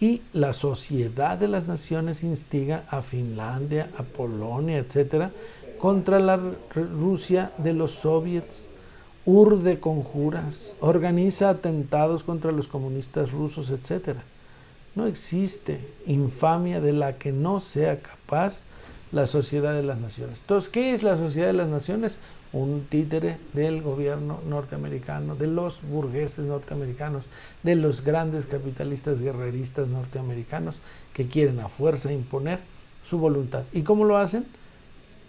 Y la sociedad de las naciones instiga a Finlandia, a Polonia, etcétera, contra la Rusia de los soviets, urde conjuras, organiza atentados contra los comunistas rusos, etcétera. No existe infamia de la que no sea capaz la sociedad de las naciones. Entonces, ¿qué es la sociedad de las naciones? Un títere del gobierno norteamericano, de los burgueses norteamericanos, de los grandes capitalistas guerreristas norteamericanos que quieren a fuerza imponer su voluntad. ¿Y cómo lo hacen?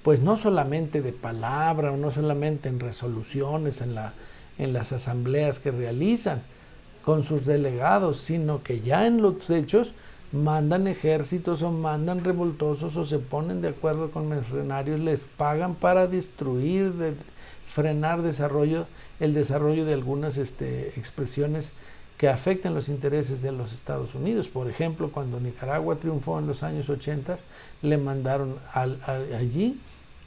Pues no solamente de palabra o no solamente en resoluciones en las asambleas que realizan con sus delegados, sino que ya en los hechos mandan ejércitos o mandan revoltosos o se ponen de acuerdo con mercenarios, les pagan para destruir, frenar el desarrollo de algunas expresiones que afectan los intereses de los Estados Unidos. Por ejemplo, cuando Nicaragua triunfó en los años 80, le mandaron allí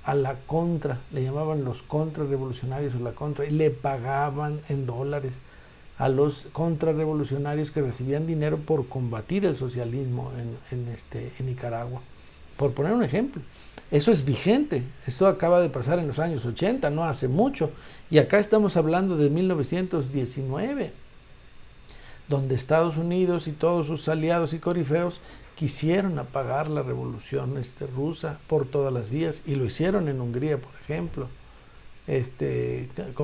a la contra, le llamaban los contrarrevolucionarios o la contra, y le pagaban en dólares a los contrarrevolucionarios que recibían dinero por combatir el socialismo en Nicaragua. Por poner un ejemplo, eso es vigente, esto acaba de pasar en los años 80, no hace mucho, y acá estamos hablando de 1919. donde Estados Unidos y todos sus aliados y corifeos quisieron apagar la revolución rusa por todas las vías, y lo hicieron en Hungría, por ejemplo,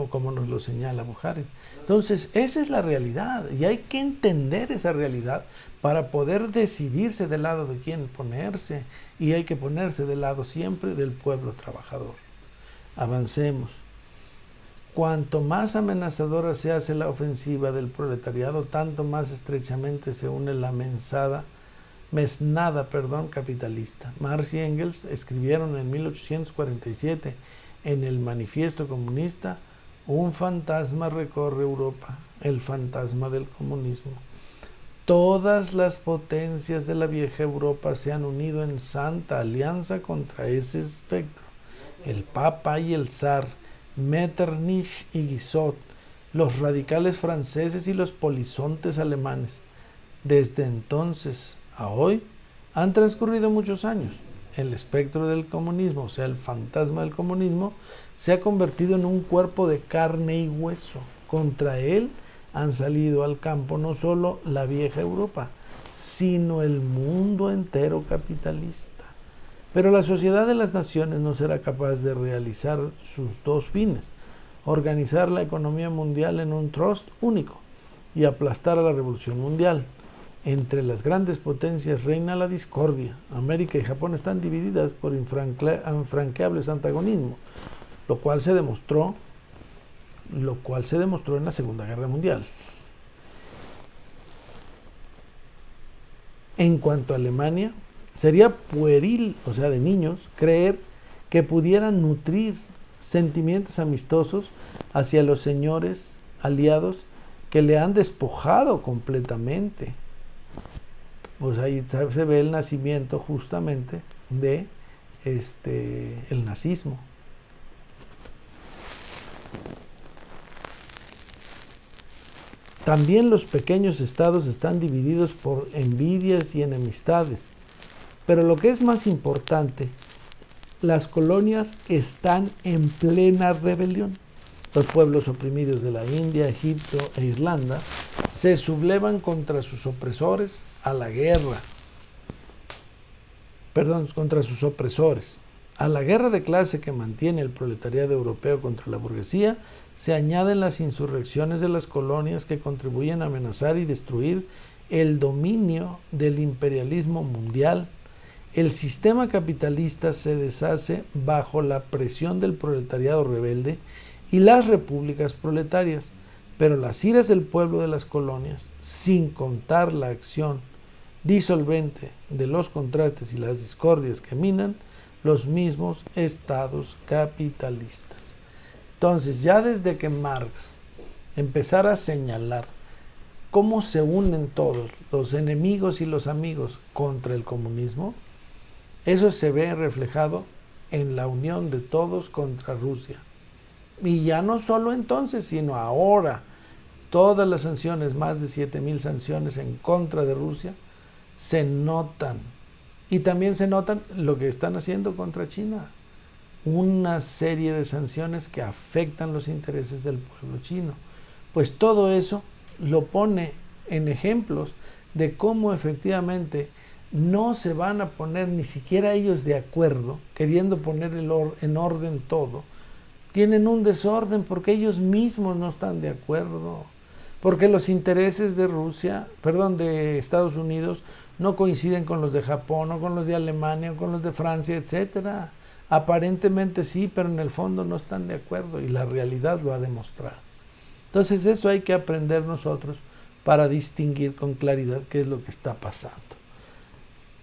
como nos lo señala Bukharin. Entonces, esa es la realidad, y hay que entender esa realidad para poder decidirse del lado de quién ponerse, y hay que ponerse del lado siempre del pueblo trabajador. Avancemos. Cuanto más amenazadora se hace la ofensiva del proletariado, tanto más estrechamente se une la mesnada capitalista. Marx y Engels escribieron en 1847 en el Manifiesto Comunista: un fantasma recorre Europa, el fantasma del comunismo. Todas las potencias de la vieja Europa se han unido en santa alianza contra ese espectro. El Papa y el Zar, Metternich y Guizot, los radicales franceses y los polizontes alemanes. Desde entonces a hoy han transcurrido muchos años. El espectro del comunismo, o sea, el fantasma del comunismo, se ha convertido en un cuerpo de carne y hueso. Contra él han salido al campo no solo la vieja Europa, sino el mundo entero capitalista. Pero la Sociedad de las Naciones no será capaz de realizar sus dos fines: organizar la economía mundial en un trust único y aplastar a la revolución mundial. Entre las grandes potencias reina la discordia. América y Japón están divididas por infranqueables antagonismos, lo cual se demostró en la Segunda Guerra Mundial. En cuanto a Alemania, sería pueril, o sea, de niños, creer que pudieran nutrir sentimientos amistosos hacia los señores aliados que le han despojado completamente. Pues ahí se ve el nacimiento justamente de el nazismo. También los pequeños estados están divididos por envidias y enemistades. Pero lo que es más importante, las colonias están en plena rebelión. Los pueblos oprimidos de la India, Egipto e Irlanda se sublevan contra sus opresores a la guerra. Contra sus opresores. A la guerra de clase que mantiene el proletariado europeo contra la burguesía se añaden las insurrecciones de las colonias que contribuyen a amenazar y destruir el dominio del imperialismo mundial. El sistema capitalista se deshace bajo la presión del proletariado rebelde y las repúblicas proletarias, pero las iras del pueblo de las colonias, sin contar la acción disolvente de los contrastes y las discordias que minan los mismos estados capitalistas. Entonces, ya desde que Marx empezara a señalar cómo se unen todos, los enemigos y los amigos, contra el comunismo, eso se ve reflejado en la unión de todos contra Rusia. Y ya no solo entonces, sino ahora, todas las sanciones, más de 7,000 sanciones en contra de Rusia, se notan. Y también se notan lo que están haciendo contra China. Una serie de sanciones que afectan los intereses del pueblo chino. Pues todo eso lo pone en ejemplos de cómo efectivamente no se van a poner ni siquiera ellos de acuerdo, queriendo poner en orden todo. Tienen un desorden porque ellos mismos no están de acuerdo, porque los intereses de Estados Unidos no coinciden con los de Japón o con los de Alemania o con los de Francia, etcétera. Aparentemente sí, pero en el fondo no están de acuerdo, y la realidad lo ha demostrado. Entonces eso hay que aprender nosotros para distinguir con claridad qué es lo que está pasando.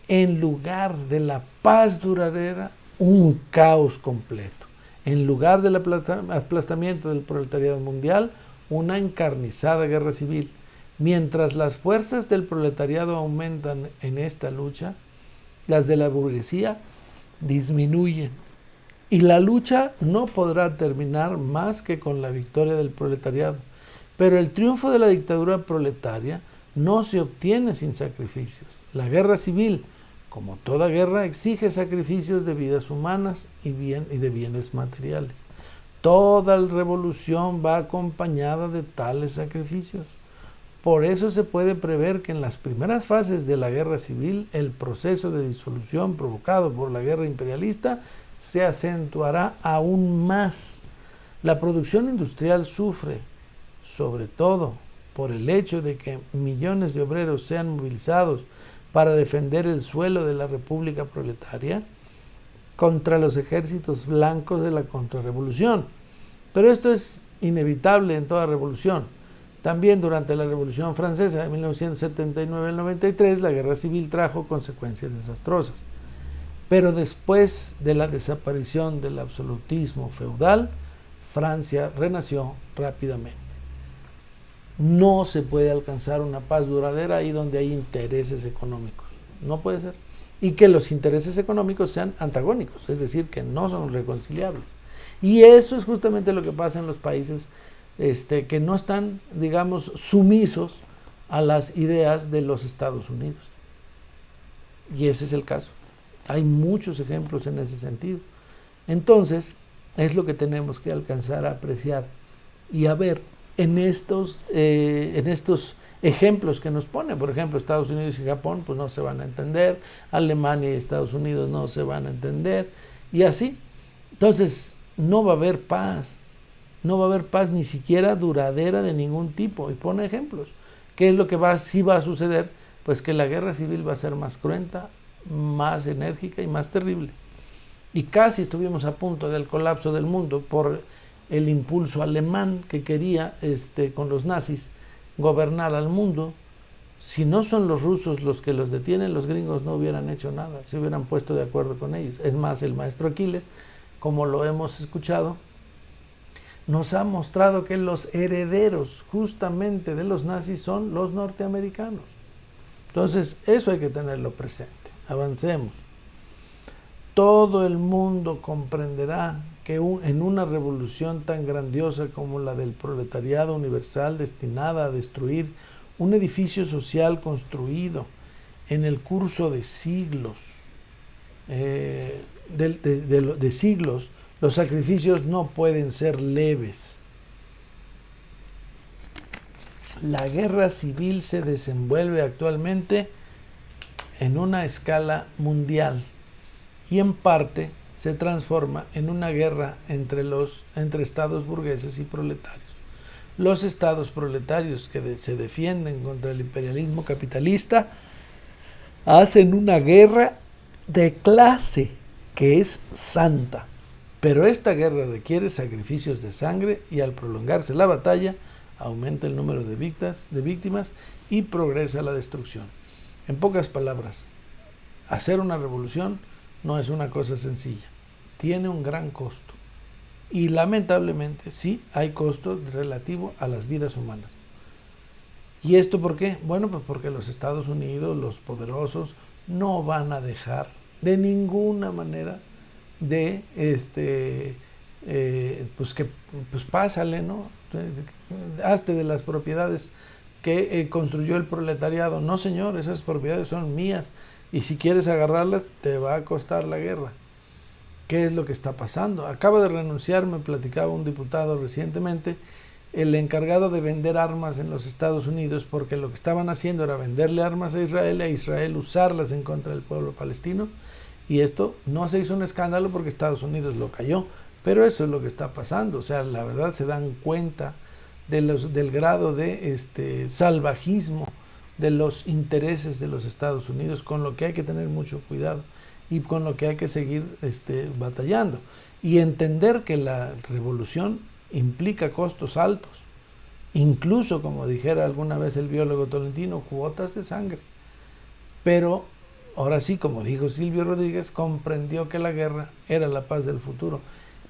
En lugar de la paz duradera, un caos completo. En lugar del aplastamiento del proletariado mundial, una encarnizada guerra civil. Mientras las fuerzas del proletariado aumentan en esta lucha, las de la burguesía disminuyen. Y la lucha no podrá terminar más que con la victoria del proletariado. Pero el triunfo de la dictadura proletaria no se obtiene sin sacrificios. La guerra civil, como toda guerra, exige sacrificios de vidas humanas y de bienes materiales. Toda revolución va acompañada de tales sacrificios. Por eso se puede prever que en las primeras fases de la guerra civil el proceso de disolución provocado por la guerra imperialista se acentuará aún más. La producción industrial sufre, sobre todo por el hecho de que millones de obreros sean movilizados para defender el suelo de la República Proletaria contra los ejércitos blancos de la contrarrevolución. Pero esto es inevitable en toda revolución. También durante la Revolución Francesa de 1979 al 93, la guerra civil trajo consecuencias desastrosas. Pero después de la desaparición del absolutismo feudal, Francia renació rápidamente. No se puede alcanzar una paz duradera ahí donde hay intereses económicos. No puede ser. Y que los intereses económicos sean antagónicos, es decir, que no son reconciliables. Y eso es justamente lo que pasa en los países que no están, digamos, sumisos a las ideas de los Estados Unidos. Y ese es el caso. Hay muchos ejemplos en ese sentido. Entonces, es lo que tenemos que alcanzar a apreciar y a ver en estos ejemplos que nos pone. Por ejemplo, Estados Unidos y Japón pues no se van a entender, Alemania y Estados Unidos no se van a entender, y así. Entonces, no va a haber paz. No va a haber paz ni siquiera duradera de ningún tipo. Y pone ejemplos. ¿Qué es lo que sí va a suceder? Pues que la guerra civil va a ser más cruenta, más enérgica y más terrible. Y casi estuvimos a punto del colapso del mundo por el impulso alemán que quería, con los nazis, gobernar al mundo. Si no son los rusos los que los detienen, los gringos no hubieran hecho nada, se hubieran puesto de acuerdo con ellos. Es más, el maestro Aquiles, como lo hemos escuchado, nos ha mostrado que los herederos justamente de los nazis son los norteamericanos. Entonces, eso hay que tenerlo presente. Avancemos. Todo el mundo comprenderá que en una revolución tan grandiosa como la del proletariado universal, destinada a destruir un edificio social construido en el curso de siglos, de siglos, los sacrificios no pueden ser leves. La guerra civil se desenvuelve actualmente en una escala mundial y en parte se transforma en una guerra entre estados burgueses y proletarios. Los estados proletarios que se defienden contra el imperialismo capitalista hacen una guerra de clase que es santa. Pero esta guerra requiere sacrificios de sangre y al prolongarse la batalla aumenta el número de víctimas y progresa la destrucción. En pocas palabras, hacer una revolución no es una cosa sencilla, tiene un gran costo y lamentablemente sí hay costo relativo a las vidas humanas. ¿Y esto por qué? Bueno, pues porque los Estados Unidos, los poderosos, no van a dejar de ninguna manera de pues pásale, ¿no? Hazte de las propiedades que construyó el proletariado. No, señor, esas propiedades son mías y si quieres agarrarlas te va a costar la guerra. ¿Qué es lo que está pasando? Acaba de renunciar, me platicaba un diputado recientemente, el encargado de vender armas en los Estados Unidos, porque lo que estaban haciendo era venderle armas a Israel e Israel usarlas en contra del pueblo palestino. Y esto no se hizo un escándalo porque Estados Unidos lo cayó, pero eso es lo que está pasando. O sea, la verdad se dan cuenta del grado de salvajismo de los intereses de los Estados Unidos, con lo que hay que tener mucho cuidado y con lo que hay que seguir batallando. Y entender que la revolución implica costos altos, incluso, como dijera alguna vez el biólogo tolentino, cuotas de sangre. Pero ahora sí, como dijo Silvio Rodríguez, comprendió que la guerra era la paz del futuro.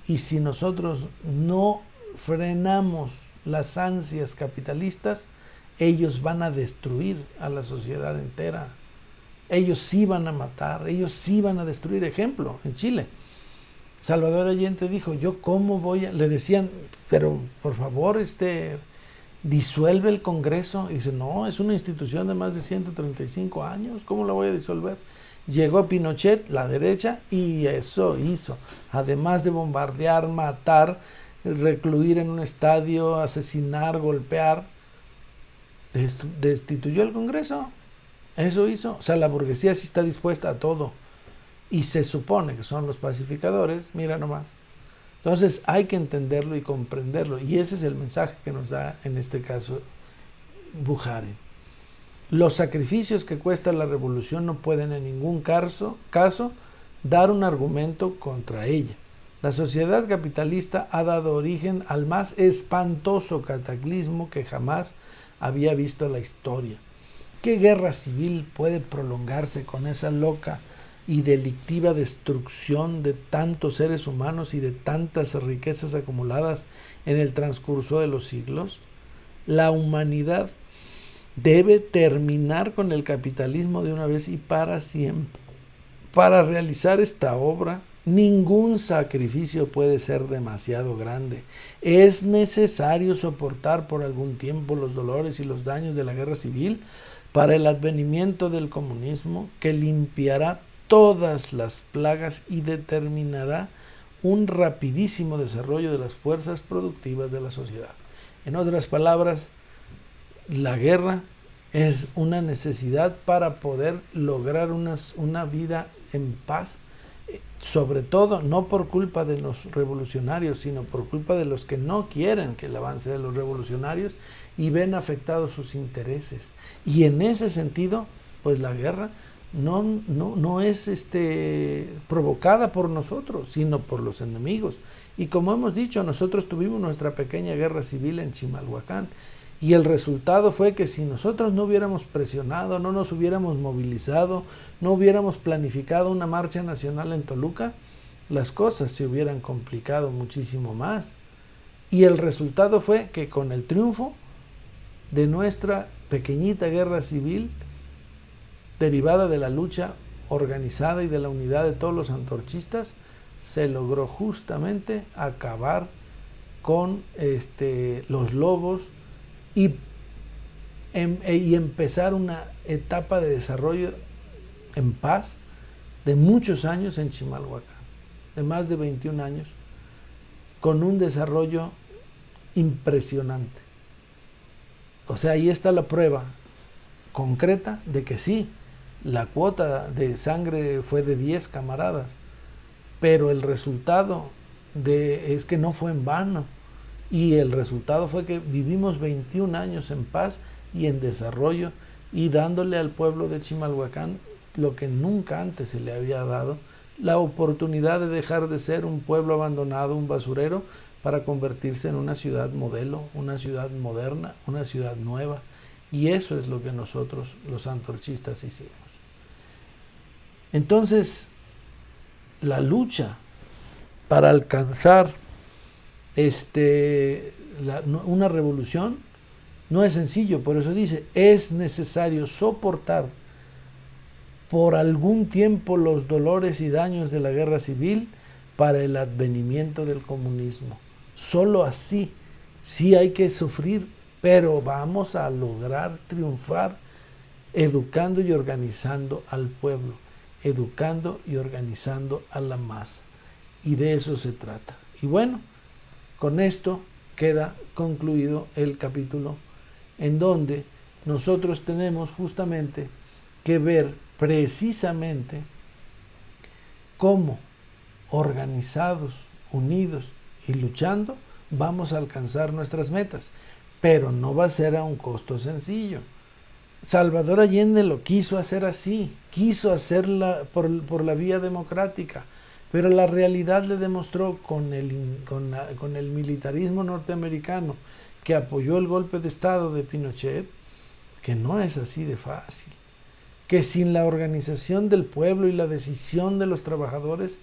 Y si nosotros no frenamos las ansias capitalistas, ellos van a destruir a la sociedad entera. Ellos sí van a matar, ellos sí van a destruir. Ejemplo, en Chile, Salvador Allende dijo, yo cómo voy a... Le decían, pero por favor, disuelve el Congreso. Y dice, no, es una institución de más de 135 años, ¿cómo la voy a disolver? Llegó Pinochet, la derecha, y eso hizo. Además de bombardear, matar, recluir en un estadio, asesinar, golpear, destituyó el Congreso. Eso hizo. O sea, la burguesía sí está dispuesta a todo. Y se supone que son los pacificadores, mira nomás. Entonces hay que entenderlo y comprenderlo. Y ese es el mensaje que nos da en este caso Bukharin. Los sacrificios que cuesta la revolución no pueden en ningún caso dar un argumento contra ella. La sociedad capitalista ha dado origen al más espantoso cataclismo que jamás había visto la historia. ¿Qué guerra civil puede prolongarse con esa loca y delictiva destrucción de tantos seres humanos y de tantas riquezas acumuladas en el transcurso de los siglos? La humanidad debe terminar con el capitalismo de una vez y para siempre. Para realizar esta obra, ningún sacrificio puede ser demasiado grande. Es necesario soportar por algún tiempo los dolores y los daños de la guerra civil para el advenimiento del comunismo, que limpiará todas las plagas y determinará un rapidísimo desarrollo de las fuerzas productivas de la sociedad. En otras palabras, la guerra es una necesidad para poder lograr una vida en paz, sobre todo no por culpa de los revolucionarios, sino por culpa de los que no quieren que el avance de los revolucionarios y ven afectados sus intereses. Y en ese sentido, pues la guerra no es provocada por nosotros, sino por los enemigos. Y como hemos dicho, nosotros tuvimos nuestra pequeña guerra civil en Chimalhuacán, y el resultado fue que si nosotros no hubiéramos presionado, no nos hubiéramos movilizado, no hubiéramos planificado una marcha nacional en Toluca, las cosas se hubieran complicado muchísimo más. Y el resultado fue que con el triunfo de nuestra pequeñita guerra civil, derivada de la lucha organizada y de la unidad de todos los antorchistas, se logró justamente acabar con los lobos y empezar una etapa de desarrollo en paz de muchos años en Chimalhuacán, de más de 21 años, con un desarrollo impresionante. O sea, ahí está la prueba concreta de que sí, la cuota de sangre fue de 10 camaradas, pero el resultado es que no fue en vano. Y el resultado fue que vivimos 21 años en paz y en desarrollo y dándole al pueblo de Chimalhuacán lo que nunca antes se le había dado, la oportunidad de dejar de ser un pueblo abandonado, un basurero, para convertirse en una ciudad modelo, una ciudad moderna, una ciudad nueva. Y eso es lo que nosotros, los antorchistas, hicimos. Entonces, la lucha para alcanzar una revolución no es sencillo, por eso dice, es necesario soportar por algún tiempo los dolores y daños de la guerra civil para el advenimiento del comunismo. Solo así, sí hay que sufrir, pero vamos a lograr triunfar educando y organizando al pueblo, educando y organizando a la masa. Y de eso se trata. Y bueno, con esto queda concluido el capítulo en donde nosotros tenemos justamente que ver precisamente cómo organizados, unidos y luchando vamos a alcanzar nuestras metas, pero no va a ser a un costo sencillo. Salvador Allende lo quiso hacer así, quiso hacerla por la vía democrática, pero la realidad le demostró con el militarismo norteamericano que apoyó el golpe de Estado de Pinochet, que no es así de fácil, que sin la organización del pueblo y la decisión de los trabajadores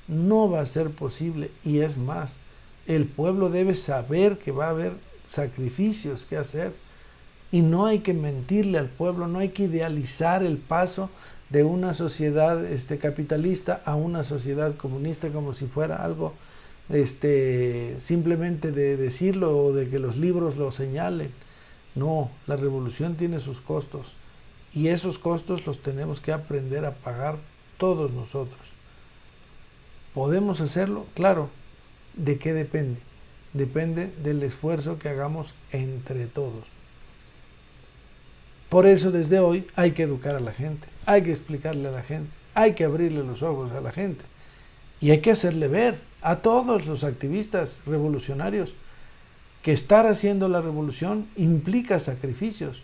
no va a ser posible. Y es más, el pueblo debe saber que va a haber sacrificios que hacer, y no hay que mentirle al pueblo, no hay que idealizar el paso de una sociedad capitalista a una sociedad comunista como si fuera algo simplemente de decirlo o de que los libros lo señalen. No, la revolución tiene sus costos y esos costos los tenemos que aprender a pagar todos nosotros. ¿Podemos hacerlo? Claro. ¿De qué depende? Depende del esfuerzo que hagamos entre todos. Por eso desde hoy hay que educar a la gente, hay que explicarle a la gente, hay que abrirle los ojos a la gente y hay que hacerle ver a todos los activistas revolucionarios que estar haciendo la revolución implica sacrificios,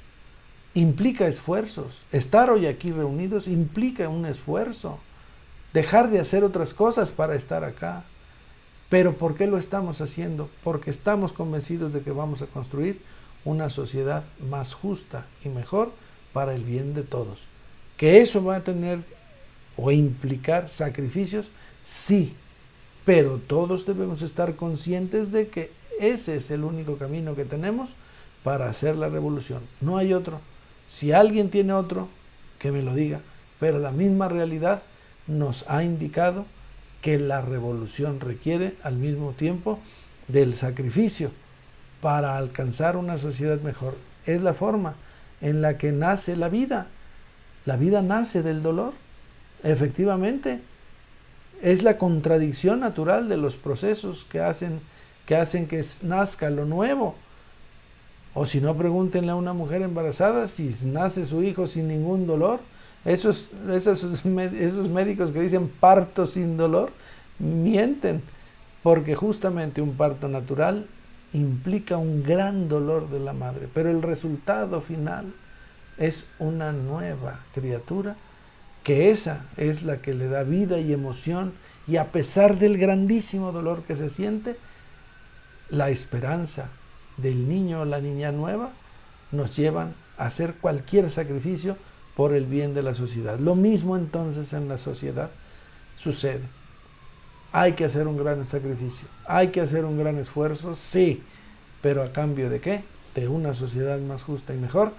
implica esfuerzos. Estar hoy aquí reunidos implica un esfuerzo. Dejar de hacer otras cosas para estar acá. ¿Pero por qué lo estamos haciendo? Porque estamos convencidos de que vamos a construir una sociedad más justa y mejor para el bien de todos. ¿Que eso va a tener o implicar sacrificios? Sí, pero todos debemos estar conscientes de que ese es el único camino que tenemos para hacer la revolución. No hay otro. Si alguien tiene otro, que me lo diga, pero la misma realidad nos ha indicado que la revolución requiere al mismo tiempo del sacrificio para alcanzar una sociedad mejor. Es la forma en la que nace la vida. La vida nace del dolor, efectivamente. Es la contradicción natural de los procesos que hacen que nazca lo nuevo. O si no, pregúntenle a una mujer embarazada si nace su hijo sin ningún dolor. Esos médicos que dicen parto sin dolor, mienten, porque justamente un parto natural implica un gran dolor de la madre, pero el resultado final es una nueva criatura, que esa es la que le da vida y emoción, y a pesar del grandísimo dolor que se siente, la esperanza del niño o la niña nueva nos llevan a hacer cualquier sacrificio por el bien de la sociedad. Lo mismo entonces en la sociedad sucede. Hay que hacer un gran sacrificio, hay que hacer un gran esfuerzo, sí, pero ¿a cambio de qué? De una sociedad más justa y mejor,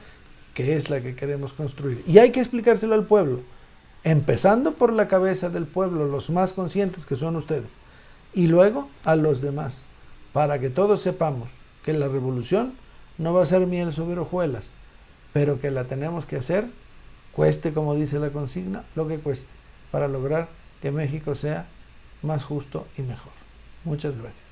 que es la que queremos construir. Y hay que explicárselo al pueblo, empezando por la cabeza del pueblo, los más conscientes que son ustedes, y luego a los demás, para que todos sepamos que la revolución no va a ser miel sobre hojuelas, pero que la tenemos que hacer, cueste, como dice la consigna, lo que cueste, para lograr que México sea más justo y mejor. Muchas gracias.